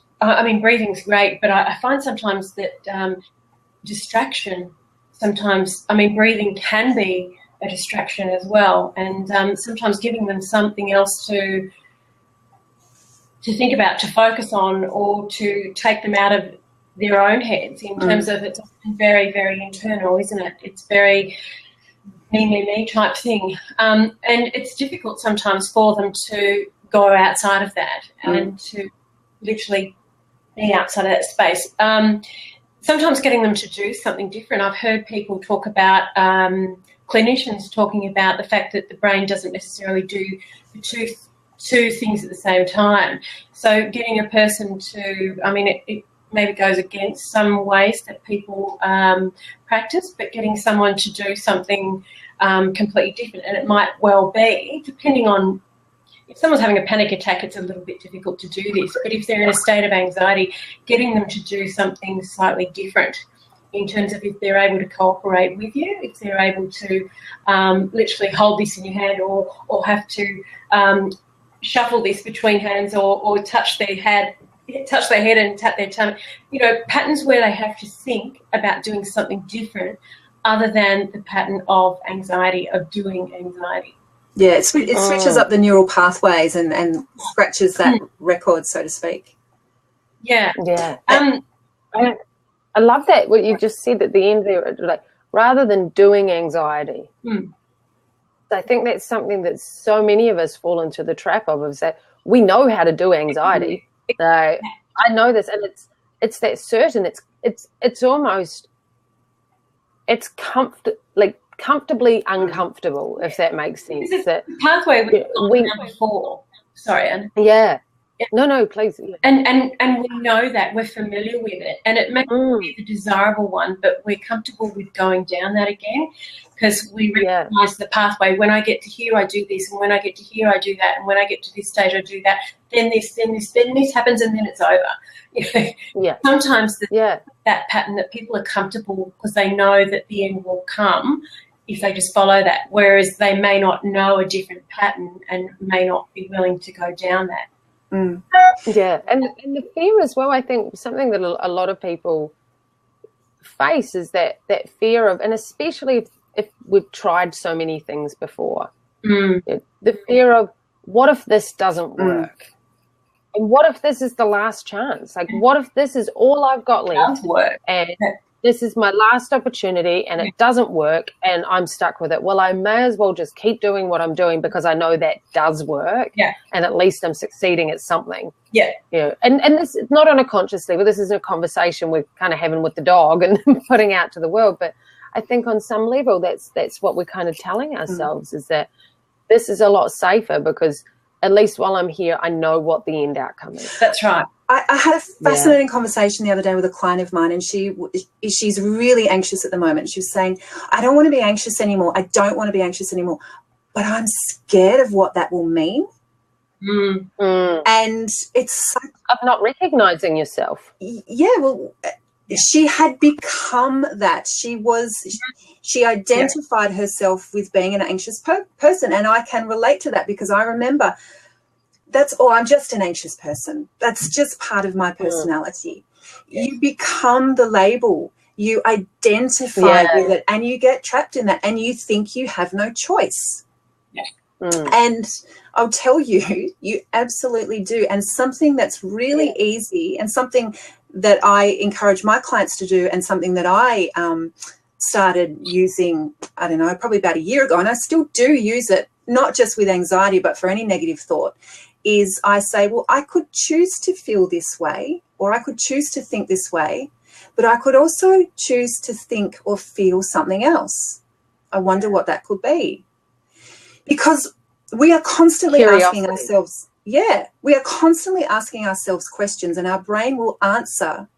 Speaker 3: breathing's great, but I find sometimes that distraction, breathing can be a distraction as well. And sometimes giving them something else to think about, to focus on, or to take them out of their own heads in terms of it's very, very internal, isn't it? It's very me type thing. And it's difficult sometimes for them to go outside of that and to literally be outside of that space. Sometimes getting them to do something different. I've heard people talk about, clinicians talking about the fact that the brain doesn't necessarily do the two things at the same time. So getting a person to, it maybe goes against some ways that people practice, but getting someone to do something completely different. And it might well be, depending on, if someone's having a panic attack, it's a little bit difficult to do this. But if they're in a state of anxiety, getting them to do something slightly different in terms of if they're able to cooperate with you, if they're able to literally hold this in your hand, or have to shuffle this between hands, or touch their head and tap their tummy. Patterns where they have to think about doing something different other than the pattern of anxiety, of doing anxiety.
Speaker 2: Yeah, it switches up the neural pathways and scratches that record, so to speak.
Speaker 3: Yeah.
Speaker 1: Yeah. I love that, what you just said at the end there, like, rather than doing anxiety. I think that's something that so many of us fall into the trap of, is that we know how to do anxiety. So I know this, and it's that certain, it's almost, it's comfortably uncomfortable, if that makes sense. That
Speaker 3: pathway we before. Sorry, Anne.
Speaker 1: Yeah. No, please. Yeah.
Speaker 3: And we know that, we're familiar with it, and it may be the desirable one, but we're comfortable with going down that again, because we recognise the pathway. When I get to here, I do this, and when I get to here, I do that, and when I get to this stage, I do that. Then this happens, and then it's over. Sometimes that pattern that people are comfortable because they know that the end will come if they just follow that, whereas they may not know a different pattern and may not be willing to go down that.
Speaker 1: Yeah, and the fear as well, I think something that a lot of people face is that fear of, and especially if we've tried so many things before, the fear of, what if this doesn't work? And what if this is the last chance? Like, what if this is all I've got left?
Speaker 3: Work.
Speaker 1: And this is my last opportunity and it doesn't work and I'm stuck with it. Well, I may as well just keep doing what I'm doing because I know that does work.
Speaker 3: Yeah.
Speaker 1: And at least I'm succeeding at something.
Speaker 3: Yeah.
Speaker 1: You know, and this is not on a conscious level. This is a conversation we're kind of having with the dog and putting out to the world. But I think on some level that's what we're kind of telling ourselves is that this is a lot safer because at least while I'm here, I know what the end outcome is.
Speaker 3: That's right.
Speaker 2: I had a fascinating conversation the other day with a client of mine, and she's really anxious at the moment. She was saying, I don't want to be anxious anymore. I don't want to be anxious anymore, but I'm scared of what that will mean. And it's
Speaker 1: of not recognizing yourself.
Speaker 2: Yeah, well, she had become that. She identified herself with being an anxious person, and I can relate to that because I remember I'm just an anxious person. That's just part of my personality. You become the label. You identify with it and you get trapped in that and you think you have no choice. And I'll tell you, you absolutely do. And something that's really easy and something that I encourage my clients to do and something that I started using, I don't know, probably about a year ago, and I still do use it, not just with anxiety, but for any negative thought, is I say, well, I could choose to feel this way or I could choose to think this way, but I could also choose to think or feel something else. I wonder what that could be. Because we are constantly asking ourselves, we are constantly asking ourselves questions and our brain will answer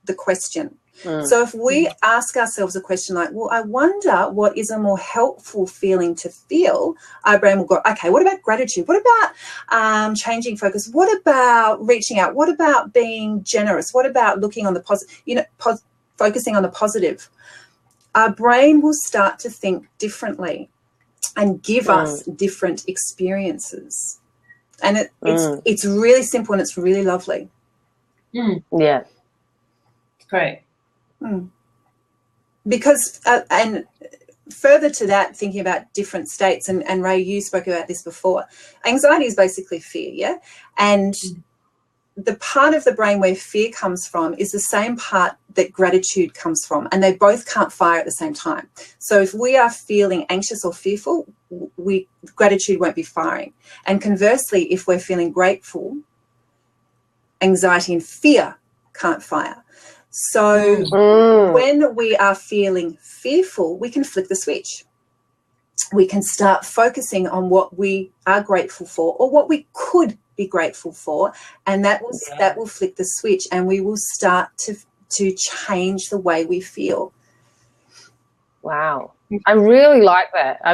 Speaker 2: the question. So if we ask ourselves a question like, well, I wonder what is a more helpful feeling to feel, our brain will go, okay, what about gratitude? What about changing focus? What about reaching out? What about being generous? What about looking on the positive, focusing on the positive? Our brain will start to think differently and give us different experiences. And it's really simple and it's really lovely.
Speaker 1: Yeah.
Speaker 3: Great.
Speaker 2: Because and further to that, thinking about different states, and Ray, you spoke about this before, anxiety is basically fear, and the part of the brain where fear comes from is the same part that gratitude comes from, and they both can't fire at the same time. So if we are feeling anxious or fearful, gratitude won't be firing, and conversely, if we're feeling grateful, anxiety and fear can't fire. So when we are feeling fearful, we can flick the switch. We can start focusing on what we are grateful for or what we could be grateful for, and that will flick the switch and we will start to change the way we feel. Wow.
Speaker 1: I really like that. I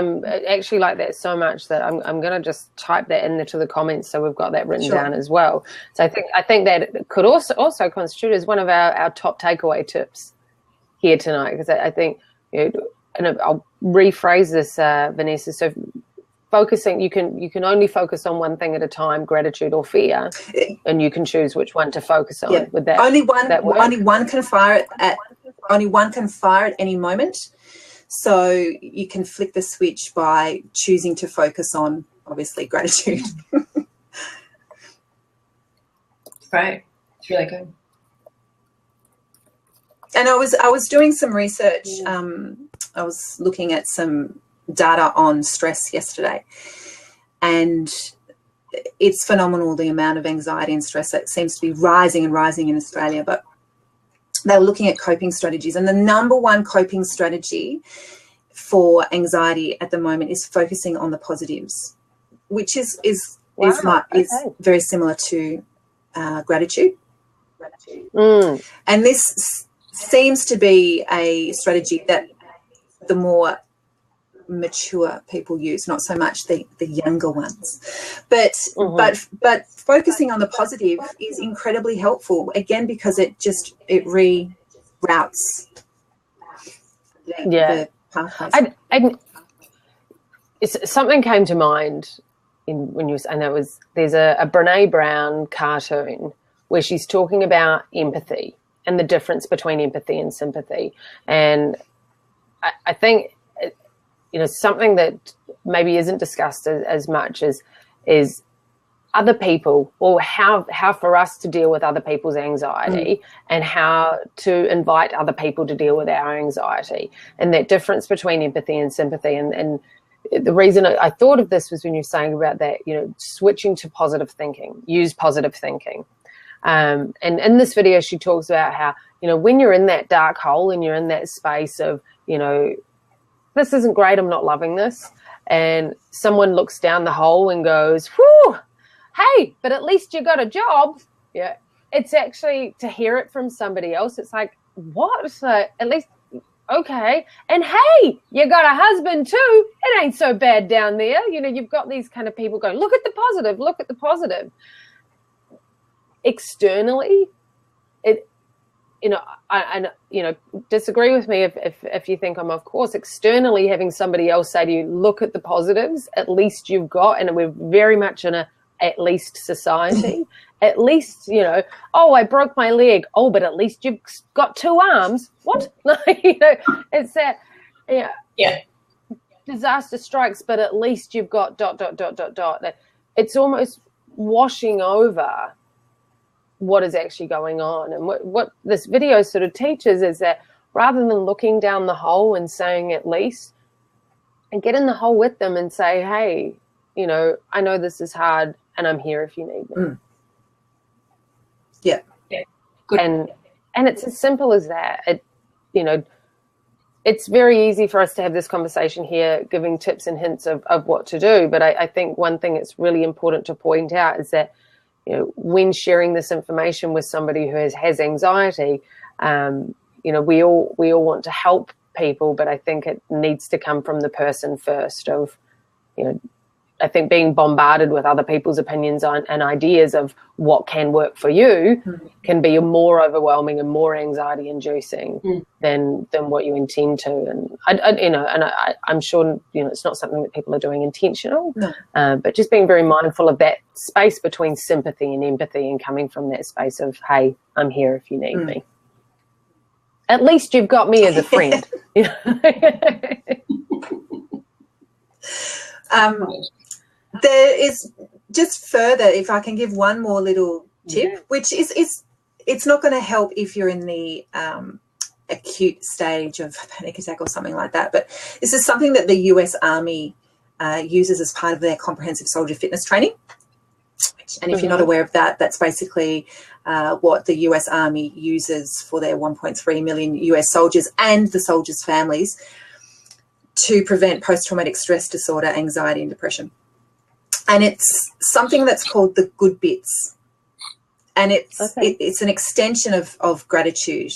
Speaker 1: actually like that so much that I'm going to just type that into the comments so we've got that written down as well. So I think that it could also constitute as one of our top takeaway tips here tonight, because I think, and I'll rephrase this, Vanessa. So focusing, you can only focus on one thing at a time, gratitude or fear, and you can choose which one to focus on. With that, only one
Speaker 2: can fire at any moment. So you can flick the switch by choosing to focus on, obviously, gratitude.
Speaker 3: Right. It's really good.
Speaker 2: And I was doing some research. I was looking at some data on stress yesterday, and it's phenomenal the amount of anxiety and stress that seems to be rising and rising in Australia. But they were looking at coping strategies, and the number one coping strategy for anxiety at the moment is focusing on the positives, which is very similar to gratitude. And this seems to be a strategy that the more mature people use, not so much the younger ones, but focusing on the positive is incredibly helpful, again, because it reroutes the pathways.
Speaker 1: Something came to mind when you, and there's a Brene Brown cartoon where she's talking about empathy and the difference between empathy and sympathy, and I think something that maybe isn't discussed as much is other people, or how for us to deal with other people's anxiety and how to invite other people to deal with our anxiety, and that difference between empathy and sympathy. And the reason I thought of this was when you're saying about that, switching to positive thinking, use positive thinking. And in this video, she talks about how, when you're in that dark hole and you're in that space of, this isn't great, I'm not loving this, and someone looks down the hole and goes, whew, hey, but at least you got a job. Yeah. It's actually to hear it from somebody else. It's like, what? So at least, okay. And hey, you got a husband too. It ain't so bad down there. You've got these kind of people going, look at the positive, look at the positive. Externally, disagree with me if you think I'm off course. Externally, having somebody else say to you, look at the positives, at least you've got, and we're very much in a at least society. At least, oh, I broke my leg. Oh, but at least you've got 2 arms. What? It's that,
Speaker 3: yeah.
Speaker 1: Disaster strikes, but at least you've got ... It's almost washing over what is actually going on. And what this video sort of teaches is that rather than looking down the hole and saying at least, and get in the hole with them and say, hey, I know this is hard and I'm here if you need me.
Speaker 2: Yeah.
Speaker 3: Good.
Speaker 1: And it's as simple as that. It's very easy for us to have this conversation here, giving tips and hints of what to do. But I think one thing that's really important to point out is that, when sharing this information with somebody who has anxiety, we all want to help people, but I think it needs to come from the person first of, I think being bombarded with other people's opinions and ideas of what can work for you can be more overwhelming and more anxiety inducing than what you intend to. And I'm sure, it's not something that people are doing intentional, but just being very mindful of that space between sympathy and empathy and coming from that space of, hey, I'm here if you need me. At least you've got me as a friend.
Speaker 2: There is just further, if I can give one more little tip, which is it's not going to help if you're in the acute stage of panic attack or something like that, but this is something that the US Army uses as part of their comprehensive soldier fitness training. And if you're not aware of that, that's basically what the US Army uses for their 1.3 million US soldiers and the soldiers' families to prevent post-traumatic stress disorder, anxiety and depression. And it's something that's called the good bits. And it's an extension of gratitude.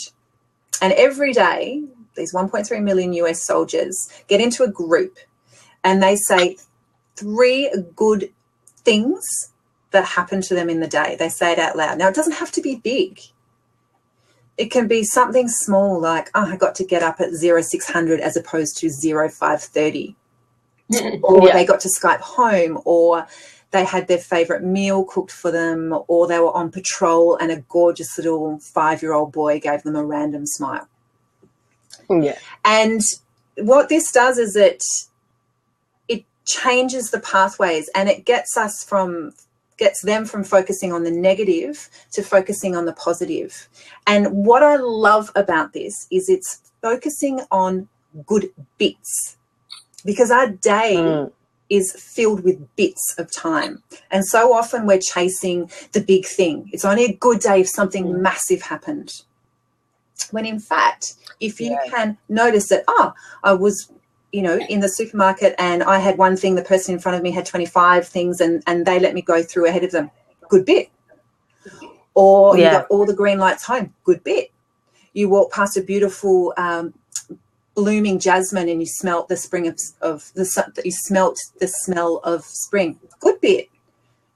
Speaker 2: And every day, these 1.3 million US soldiers get into a group and they say 3 good things that happen to them in the day. They say it out loud. Now, it doesn't have to be big. It can be something small like, oh, I got to get up at 0600 as opposed to 0530. Or they got to Skype home, or they had their favourite meal cooked for them, or they were on patrol and a gorgeous little 5-year-old boy gave them a random smile.
Speaker 1: Yeah.
Speaker 2: And what this does is it changes the pathways, and it gets them from focusing on the negative to focusing on the positive. And what I love about this is it's focusing on good bits, because our day is filled with bits of time. And so often we're chasing the big thing. It's only a good day if something massive happened. When in fact, if you can notice that, I was, in the supermarket and I had one thing, the person in front of me had 25 things and they let me go through ahead of them. Good bit. Or you got all the green lights home. Good bit. You walk past a beautiful blooming jasmine and you smelt the smell of spring. Good bit.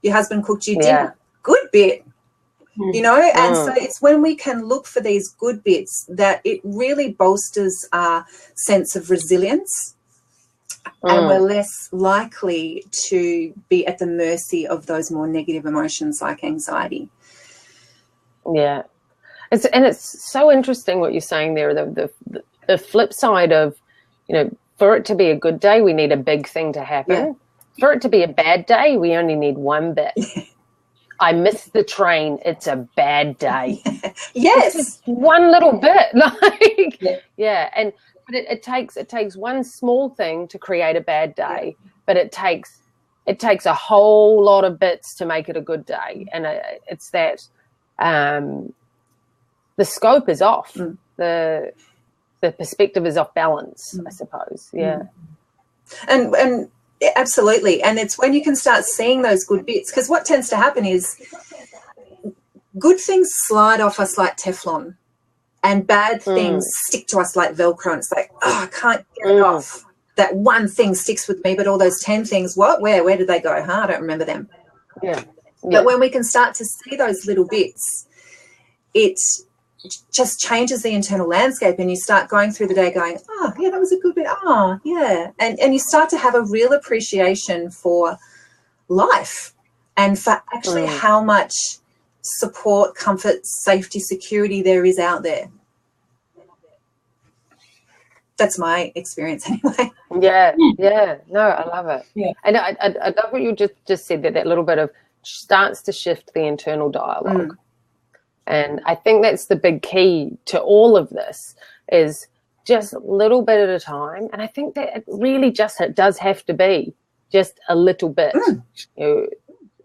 Speaker 2: Your husband cooked you dinner. Good bit. And so it's when we can look for these good bits that it really bolsters our sense of resilience, and we're less likely to be at the mercy of those more negative emotions like anxiety.
Speaker 1: Yeah. It's so interesting what you're saying there. The flip side of, for it to be a good day, we need a big thing to happen. Yeah. For it to be a bad day, we only need one bit. I missed the train. It's a bad day.
Speaker 2: Yes.
Speaker 1: It's one little bit. Like, yeah. But it takes one small thing to create a bad day, but it takes a whole lot of bits to make it a good day. And it's that the scope is off. The perspective is off balance, I suppose. Yeah.
Speaker 2: And absolutely. And it's when you can start seeing those good bits, because what tends to happen is good things slide off us like Teflon, and bad things stick to us like Velcro. And it's like, oh, I can't get it off. That one thing sticks with me, but all those 10 things, where did they go? I don't remember them.
Speaker 1: Yeah.
Speaker 2: But when we can start to see those little bits, it just changes the internal landscape, and you start going through the day going, oh, yeah, that was a good bit. Oh, yeah. And you start to have a real appreciation for life and for actually how much support, comfort, safety, security there is out there. That's my experience anyway.
Speaker 1: Yeah. No, I love it. Yeah. And I love what you just said, that little bit of starts to shift the internal dialogue. And I think that's the big key to all of this, is just a little bit at a time. And I think that it really it does have to be just a little bit. You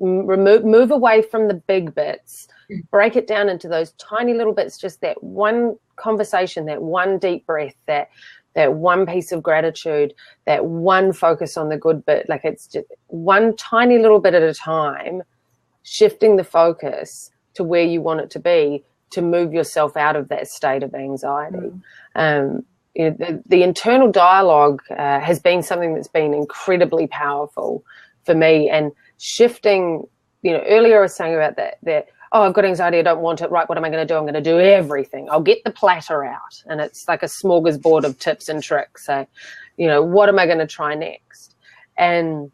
Speaker 1: know, move away from the big bits, break it down into those tiny little bits, just that one conversation, that one deep breath, that one piece of gratitude, that one focus on the good bit. Like, it's just one tiny little bit at a time, shifting the focus to where you want it to be, to move yourself out of that state of anxiety. You know, the internal dialogue has been something that's been incredibly powerful for me. And shifting, you know, earlier I was saying about that, oh, I've got anxiety, I don't want it. Right, what am I going to do? I'm going to do everything. I'll get the platter out. And it's like a smorgasbord of tips and tricks. So, you know, what am I going to try next? And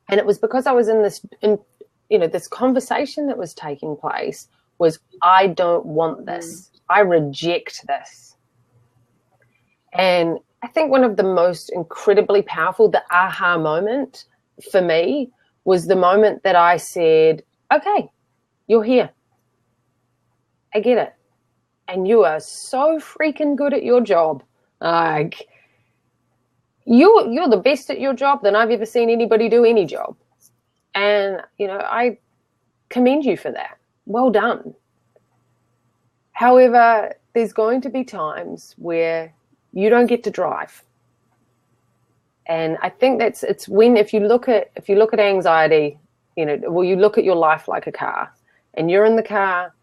Speaker 1: it was because I was in this conversation that was taking place was, I don't want this. I reject this. And I think one of the most incredibly powerful, the aha moment for me, was the moment that I said, okay, you're here. I get it. And you are so freaking good at your job. Like, you're the best at your job than I've ever seen anybody do any job. And, you know, I commend you for that. Well done. However, there's going to be times where you don't get to drive. And I think it's when, if you look at anxiety, you know, well, you look at your life like a car, and you're in the car,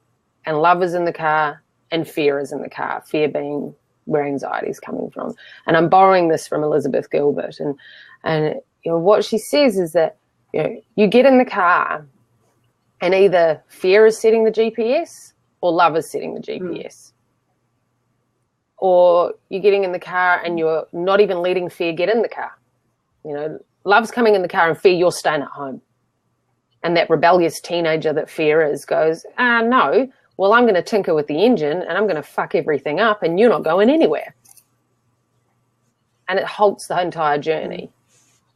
Speaker 1: and love is in the car, and fear is in the car, fear being where anxiety is coming from. And I'm borrowing this from Elizabeth Gilbert. And you know, what she says is that, you know, you get in the car, and either fear is setting the GPS or love is setting the GPS. Or you're getting in the car and you're not even letting fear get in the car. You know, love's coming in the car and fear, you're staying at home. And that rebellious teenager that fear is goes, no, well, I'm going to tinker with the engine and I'm going to fuck everything up and you're not going anywhere. And it halts the entire journey.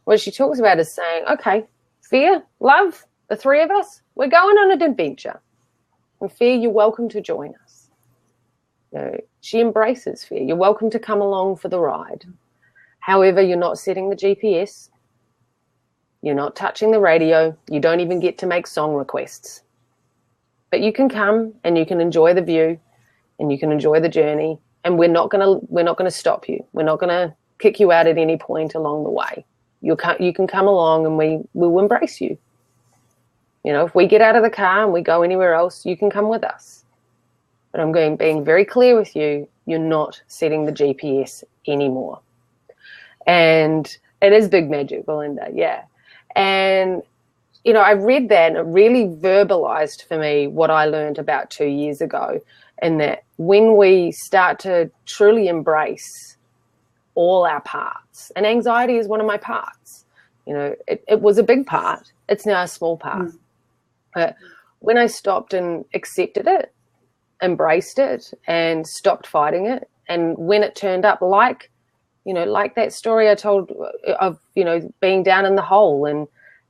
Speaker 1: What she talks about is saying, okay, fear, love, the three of us, we're going on an adventure. And fear, you're welcome to join us. You know, she embraces fear. You're welcome to come along for the ride. However, you're not setting the GPS. You're not touching the radio. You don't even get to make song requests. But you can come and you can enjoy the view and you can enjoy the journey. And we're not gonna stop you. We're not gonna kick you out at any point along the way. You can come along and we will embrace you. You know, if we get out of the car and we go anywhere else, you can come with us. But I'm being very clear with you, you're not setting the GPS anymore. And it is big magic, Belinda, yeah. And, you know, I read that and it really verbalized for me what I learned about 2 years ago, and that when we start to truly embrace all our parts, and anxiety is one of my parts, you know, it was a big part. It's now a small part. But when I stopped and accepted it, embraced it, and stopped fighting it, and when it turned up, like that story I told of, you know, being down in the hole and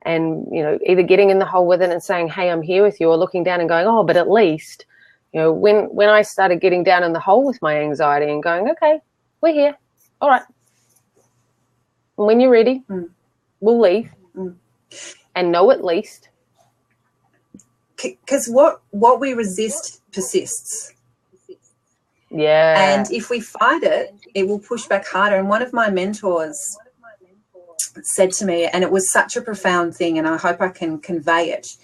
Speaker 1: either getting in the hole with it and saying, hey, I'm here with you, or looking down and going, oh, but at least, when I started getting down in the hole with my anxiety and going, okay, we're here. All right. And when you're ready, we'll leave. And know at least.
Speaker 2: Because what we resist persists.
Speaker 1: Yeah.
Speaker 2: And if we fight it, it will push back harder. And one of my mentors said to me, and it was such a profound thing, and I hope I can convey it,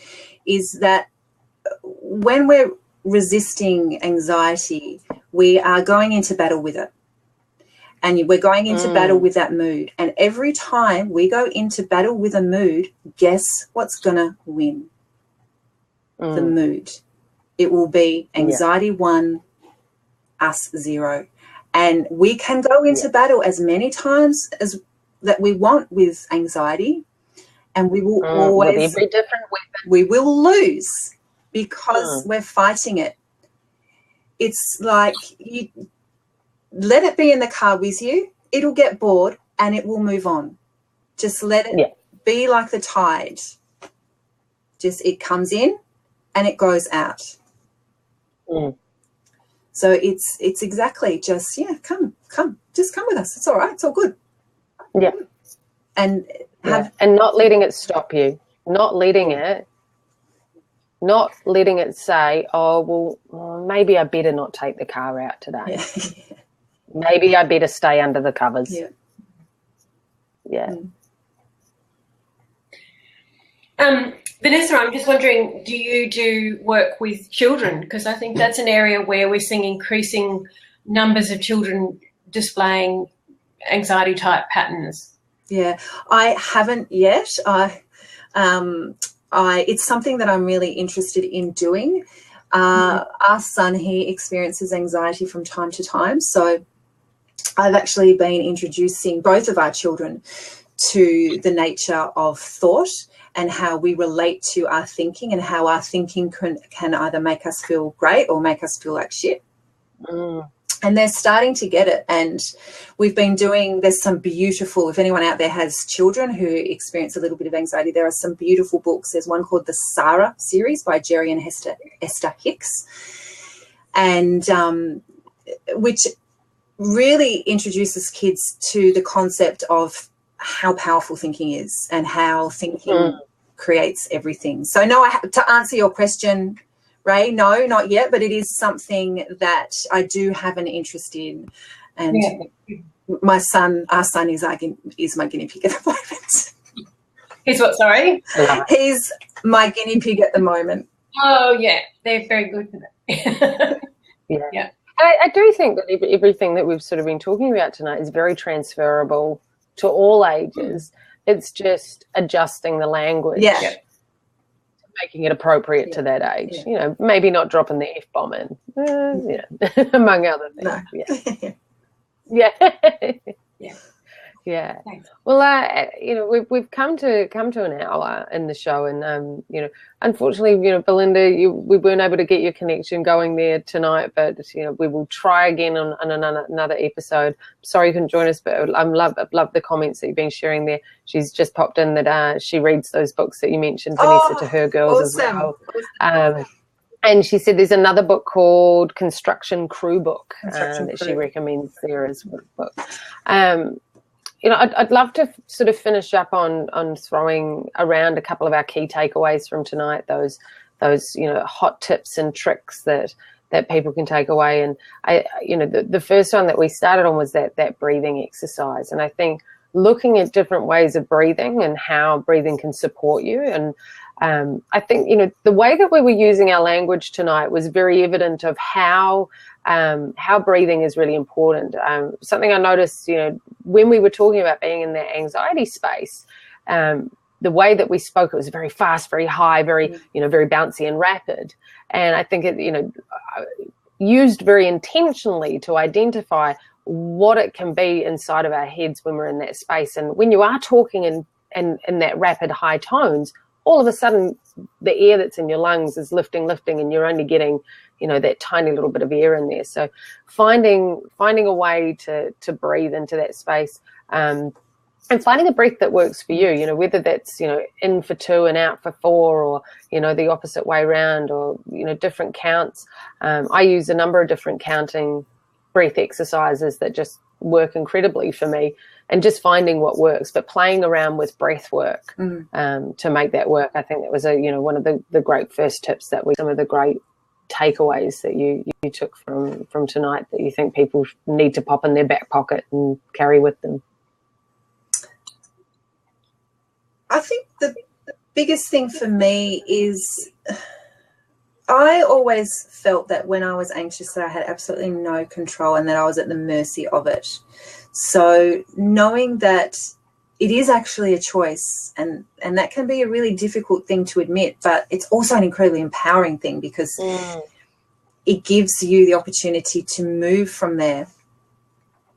Speaker 2: is that when we're resisting anxiety, we are going into battle with it. And we're going into battle with that mood. And every time we go into battle with a mood, guess what's going to win? The mood. It will be anxiety 1, us 0. And we can go into battle as many times as that we want with anxiety, and we will always,
Speaker 1: with every different weapon,
Speaker 2: we will lose because we're fighting it. It's like you let it be in the car with you. It'll get bored and it will move on. Just let it be like the tide. Just it comes in and it goes out. So it's exactly just, come, just come with us. It's all right. It's all good.
Speaker 1: Yeah.
Speaker 2: And
Speaker 1: and not letting it stop you, not letting it say, oh, well, maybe I better not take the car out today. Maybe I better stay under the covers.
Speaker 3: Vanessa, I'm just wondering, do you do work with children? Because I think that's an area where we're seeing increasing numbers of children displaying anxiety-type patterns.
Speaker 2: Yeah, I haven't yet. It's something that I'm really interested in doing. Our son, he experiences anxiety from time to time, so I've actually been introducing both of our children to the nature of thought and how we relate to our thinking, and how our thinking can either make us feel great or make us feel like shit. And they're starting to get it. And we've been there's some beautiful, if anyone out there has children who experience a little bit of anxiety, there are some beautiful books. There's one called the Sarah series by Jerry and Esther Hicks, and which really introduces kids to the concept of how powerful thinking is and how thinking creates everything. So no, to answer your question, Ray, no, not yet, but it is something that I do have an interest in. And our son is my guinea pig at the moment.
Speaker 3: He's what, sorry?
Speaker 2: He's my guinea pig at the moment.
Speaker 3: Oh, yeah, they're very good for that.
Speaker 1: Yeah. I do think that everything that we've sort of been talking about tonight is very transferable to all ages. It's just adjusting the language, making it appropriate to that age. Maybe not dropping the F-bomb in, among other things. Yeah.
Speaker 3: Thanks.
Speaker 1: Well, we've come to an hour in the show, and unfortunately, Belinda, we weren't able to get your connection going there tonight, but we will try again on another episode. Sorry you couldn't join us, but I've loved the comments that you've been sharing there. She's just popped in that she reads those books that you mentioned, Vanessa, to her girls as well. And she said there's another book called Construction Crew Book that she recommends there as well. I'd love to sort of finish up on throwing around a couple of our key takeaways from tonight, those hot tips and tricks that people can take away. And the first one that we started on was that breathing exercise. And I think looking at different ways of breathing and how breathing can support you. And I think, the way that we were using our language tonight was very evident of how breathing is really important. Something I noticed, when we were talking about being in that anxiety space, the way that we spoke, it was very fast, very high, very bouncy and rapid. And I think it, used very intentionally to identify what it can be inside of our heads when we're in that space. And when you are talking in that rapid high tones, all of a sudden the air that's in your lungs is lifting, and you're only getting, that tiny little bit of air in there. So finding a way to breathe into that space. And finding a breath that works for you, you know, whether that's, you know, in for 2 and out for 4, or, you know, the opposite way around, or, you know, different counts. I use a number of different counting breath exercises that just work incredibly for me, and just finding what works, but playing around with breath work to make that work. I think that was one of the great first tips, that was some of the great takeaways that you took from tonight, that you think people need to pop in their back pocket and carry with them.
Speaker 2: I think the biggest thing for me is, I always felt that when I was anxious that I had absolutely no control and that I was at the mercy of it. So knowing that it is actually a choice, and that can be a really difficult thing to admit, but it's also an incredibly empowering thing, because it gives you the opportunity to move from there.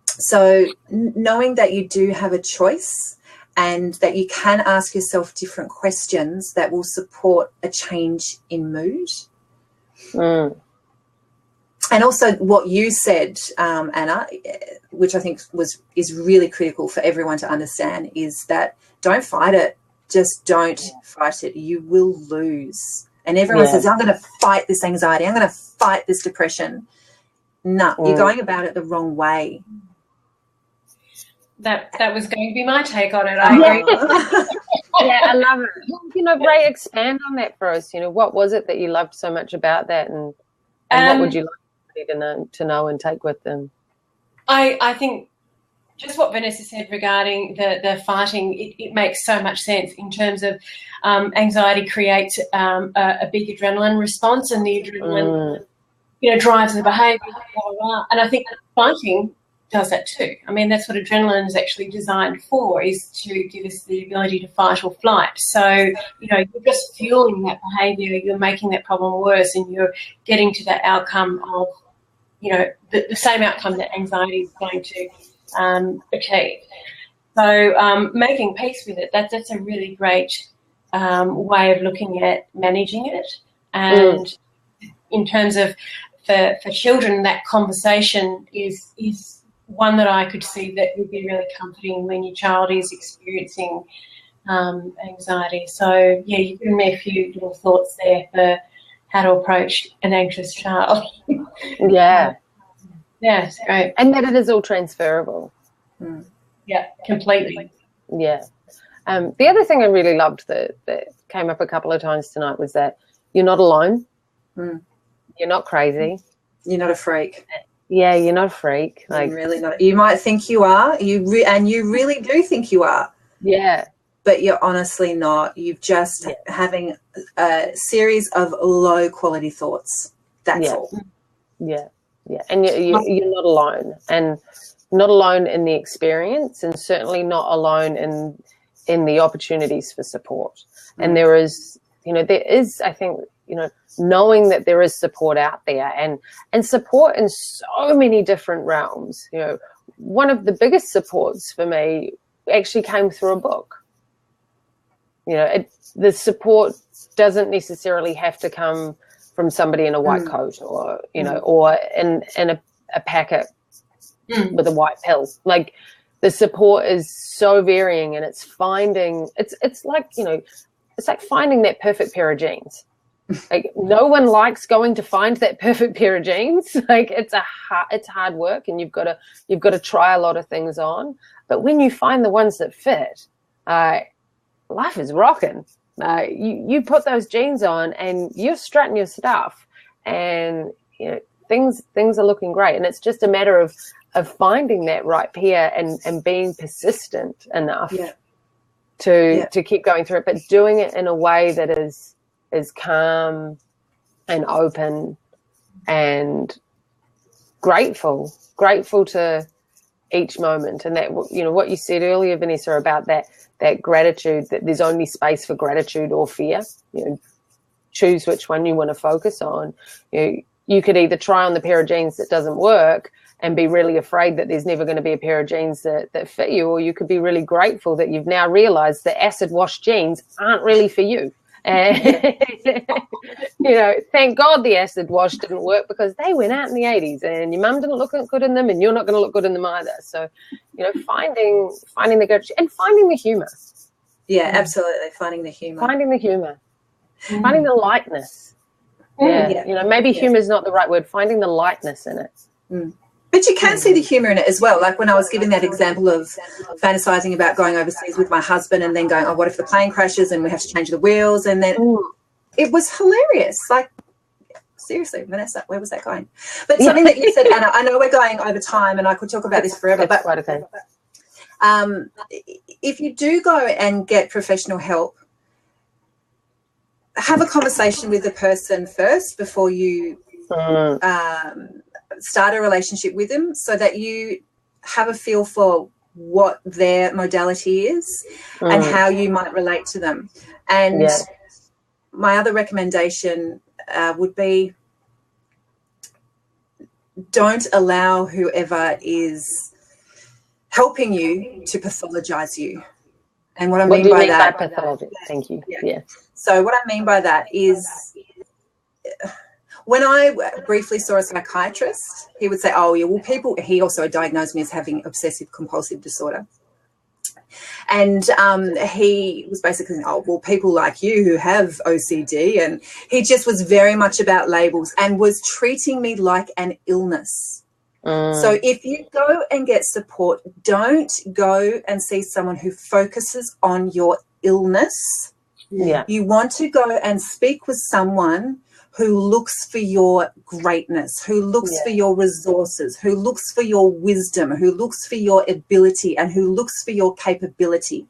Speaker 2: So knowing that you do have a choice, and that you can ask yourself different questions that will support a change in mood. And also what you said, Anna, which I think is really critical for everyone to understand, is that don't fight it. Just don't fight it. You will lose. And everyone says, I'm going to fight this anxiety. I'm going to fight this depression. No, you're going about it the wrong way.
Speaker 3: That was going to be my take on it. I agree.
Speaker 1: Yeah, I love it. You know, Ray, expand on that for us. You know, what was it that you loved so much about that, and what would you like to know and take with them?
Speaker 3: I think just what Vanessa said regarding the fighting, it makes so much sense in terms of anxiety creates a big adrenaline response, and the adrenaline, drives the behaviour, blah, blah, blah. And I think fighting does that too. I mean, that's what adrenaline is actually designed for, is to give us the ability to fight or flight. So, you're just fueling that behaviour, you're making that problem worse, and you're getting to that outcome of, the same outcome that anxiety is going to achieve. So making peace with it, that's a really great way of looking at managing it. And in terms of for children, that conversation is one that I could see that would be really comforting when your child is experiencing anxiety. So, you've given me a few little thoughts there for how to approach an anxious child.
Speaker 1: Yeah.
Speaker 3: Yeah, it's great.
Speaker 1: And that it is all transferable.
Speaker 3: Yeah, completely.
Speaker 1: Yeah. The other thing I really loved that came up a couple of times tonight was that you're not alone. You're not crazy.
Speaker 2: You're not a freak.
Speaker 1: Yeah, you're not a freak. Like,
Speaker 2: you're really not. You might think you are, and you really do think you are.
Speaker 1: Yeah.
Speaker 2: But you're honestly not. You're just having a series of low-quality thoughts. That's all.
Speaker 1: Yeah, yeah. And you're not alone. And not alone in the experience, and certainly not alone in the opportunities for support. And there is, I think, knowing that there is support out there, and support in so many different realms. One of the biggest supports for me actually came through a book. The support doesn't necessarily have to come from somebody in a white coat, or or in a packet with a white pill. Like, the support is so varying, and it's finding it's like finding that perfect pair of jeans. Like, no one likes going to find that perfect pair of jeans. Like, it's hard work, and you've got to try a lot of things on. But when you find the ones that fit, life is rocking. You put those jeans on, and you're strutting your stuff, and things are looking great. And it's just a matter of finding that right pair and being persistent enough to keep going through it, but doing it in a way that is calm and open and grateful to each moment. And that, what you said earlier, Vanessa, about that gratitude, that there's only space for gratitude or fear. Choose which one you want to focus on. You could either try on the pair of jeans that doesn't work and be really afraid that there's never going to be a pair of jeans that fit you, or you could be really grateful that you've now realized that acid wash jeans aren't really for you. And, you know, thank God the acid wash didn't work, because they went out in the 80s and your mum didn't look good in them and you're not going to look good in them either. So, you know, finding the good and finding the humor.
Speaker 2: Yeah, absolutely. Finding the humor.
Speaker 1: Finding the lightness. Yeah. You know, maybe humor is not the right word. Finding the lightness in it.
Speaker 2: But you can see the humour in it as well. Like when I was giving that example of fantasising about going overseas with my husband and then going, oh, what if the plane crashes and we have to change the wheels? And then it was hilarious. Like, seriously, Vanessa, where was that going? But something that you said, Anna, I know we're going over time and I could talk about this forever, but
Speaker 1: quite okay.
Speaker 2: If you do go and get professional help, have a conversation with the person first before you start a relationship with them, so that you have a feel for what their modality is and how you might relate to them. And my other recommendation would be, don't allow whoever is helping you to pathologize you. And what I mean by that,
Speaker 1: pathology? Thank you. Yeah.
Speaker 2: So what I mean by that is, when I briefly saw a psychiatrist, he would say, oh, yeah, well, he also diagnosed me as having obsessive compulsive disorder. And he was basically saying, oh, well, people like you who have OCD, and he just was very much about labels and was treating me like an illness. So if you go and get support, don't go and see someone who focuses on your illness.
Speaker 1: Yeah.
Speaker 2: You want to go and speak with someone who looks for your greatness, who looks for your resources, who looks for your wisdom, who looks for your ability, and who looks for your capability,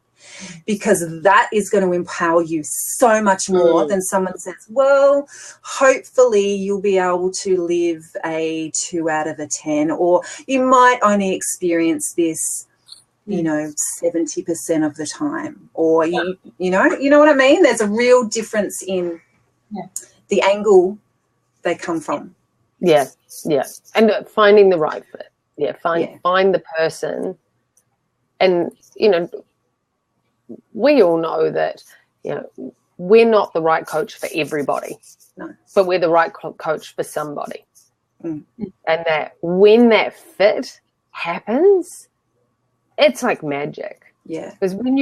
Speaker 2: because that is going to empower you so much more than someone says, well, hopefully you'll be able to live a 2 out of 10, or you might only experience this, you know, 70% of the time, or you know what I mean? There's a real difference in the angle they come from.
Speaker 1: Yeah. And finding the right fit. Find the person. And, you know, we all know that, you know, we're not the right coach for everybody.
Speaker 2: No.
Speaker 1: But we're the right coach for somebody. And that when that fit happens, it's like magic.
Speaker 2: Yeah.
Speaker 1: Because when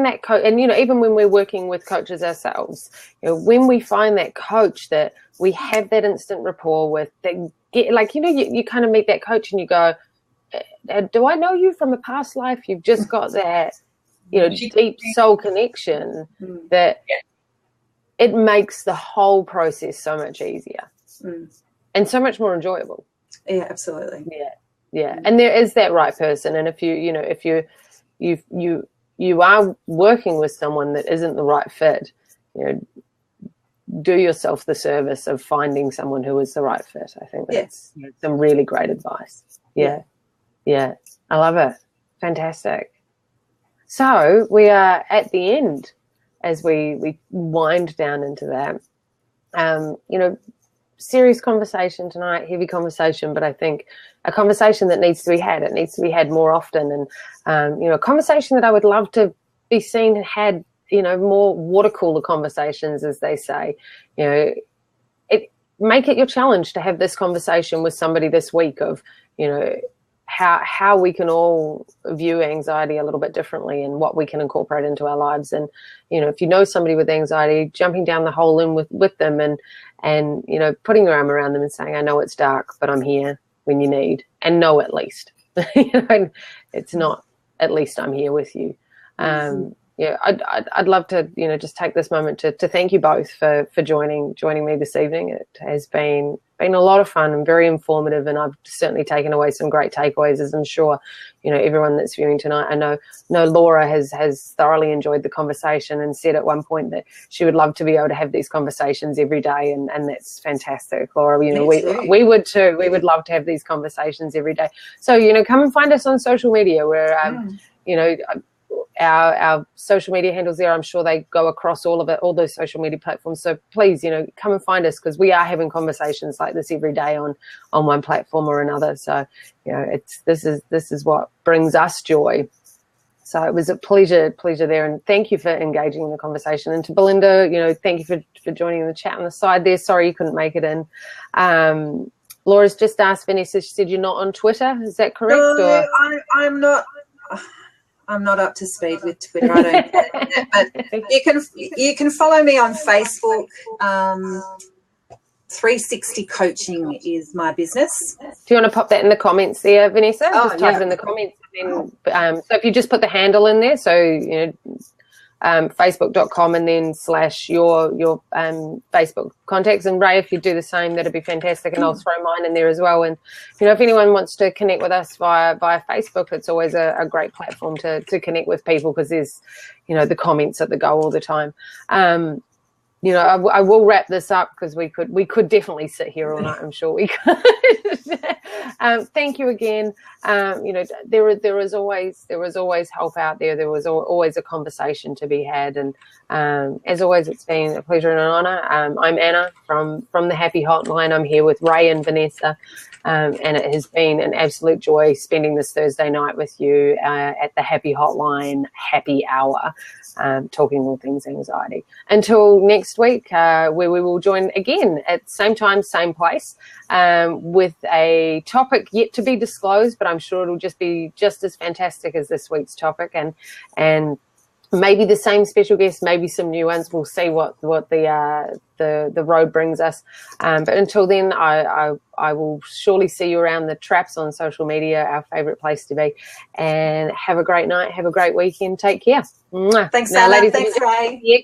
Speaker 1: that coach, and, you know, even when we're working with coaches ourselves, you know, when we find that coach that we have that instant rapport with, that get, like, you know, you kind of meet that coach and you go, do I know you from a past life? You've just got that, you know, deep soul connection that it makes the whole process so much easier and so much more enjoyable.
Speaker 2: Yeah, absolutely.
Speaker 1: Yeah. And there is that right person. And if you are working with someone that isn't the right fit, you know, do yourself the service of finding someone who is the right fit. I think that's some really great advice. Yeah. I love it. Fantastic. So we are at the end as we wind down into that. You know, serious conversation tonight, heavy conversation, but I think a conversation that needs to be had. It needs to be had more often, and you know, a conversation that I would love to be seen and had, you know, more water cooler conversations, as they say. You know, make it your challenge to have this conversation with somebody this week of, you know, how we can all view anxiety a little bit differently and what we can incorporate into our lives. And, you know, if you know somebody with anxiety, jumping down the hole in with them and, you know, putting your arm around them and saying, I know it's dark, but I'm here when you need, and know at least. You know, it's not at least I'm here with you. Yeah, I'd love to, you know, just take this moment to thank you both for joining me this evening. It has been a lot of fun and very informative, and I've certainly taken away some great takeaways, as I'm sure, you know, everyone that's viewing tonight. I know Laura has thoroughly enjoyed the conversation and said at one point that she would love to be able to have these conversations every day, and that's fantastic, Laura. You know, we would too. We would love to have these conversations every day. So, you know, come and find us on social media. Where you know, our social media handles there. I'm sure they go across all those social media platforms. So please, you know, come and find us, because we are having conversations like this every day on one platform or another. So, you know, this is what brings us joy. So it was a pleasure there, and thank you for engaging in the conversation. And to Belinda, thank you for joining the chat on the side there. Sorry you couldn't make it in. Laura's just asked Vanessa, she said you're not on Twitter. Is that correct?
Speaker 2: No, I'm not. I'm not up to speed with Twitter. I don't get it. But you can follow me on Facebook. 360 Coaching is my business.
Speaker 1: Do you want to pop that in the comments there, Vanessa?
Speaker 2: Oh,
Speaker 1: just type it in the comments. And then, so if you just put the handle in there, so facebook.com and then / your Facebook contacts. And Ray, if you do the same, that'd be fantastic. And I'll throw mine in there as well. And if anyone wants to connect with us via Facebook, it's always a great platform to connect with people, because there's the comments that go all the time. I will wrap this up, because we could definitely sit here all night. I'm sure we could. Thank you again. There was always help out there. There was always a conversation to be had, and as always, it's been a pleasure and an honour. I'm Anna from the Happy Hotline. I'm here with Ray and Vanessa, and it has been an absolute joy spending this Thursday night with you at the Happy Hotline Happy Hour, talking all things anxiety. Until next week, where we will join again at same time, same place, with a topic yet to be disclosed, but I'm sure it'll just be just as fantastic as this week's topic, and maybe the same special guest, maybe some new ones. We'll see what the road brings us. But until then, I will surely see you around the traps on social media, our favourite place to be. And have a great night. Have a great weekend. Take care. Mwah.
Speaker 2: Thanks, Anna. Ladies. Thanks, Ray.
Speaker 1: Yeah,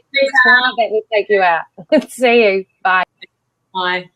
Speaker 1: that will take you out. See you. Bye.
Speaker 3: Bye.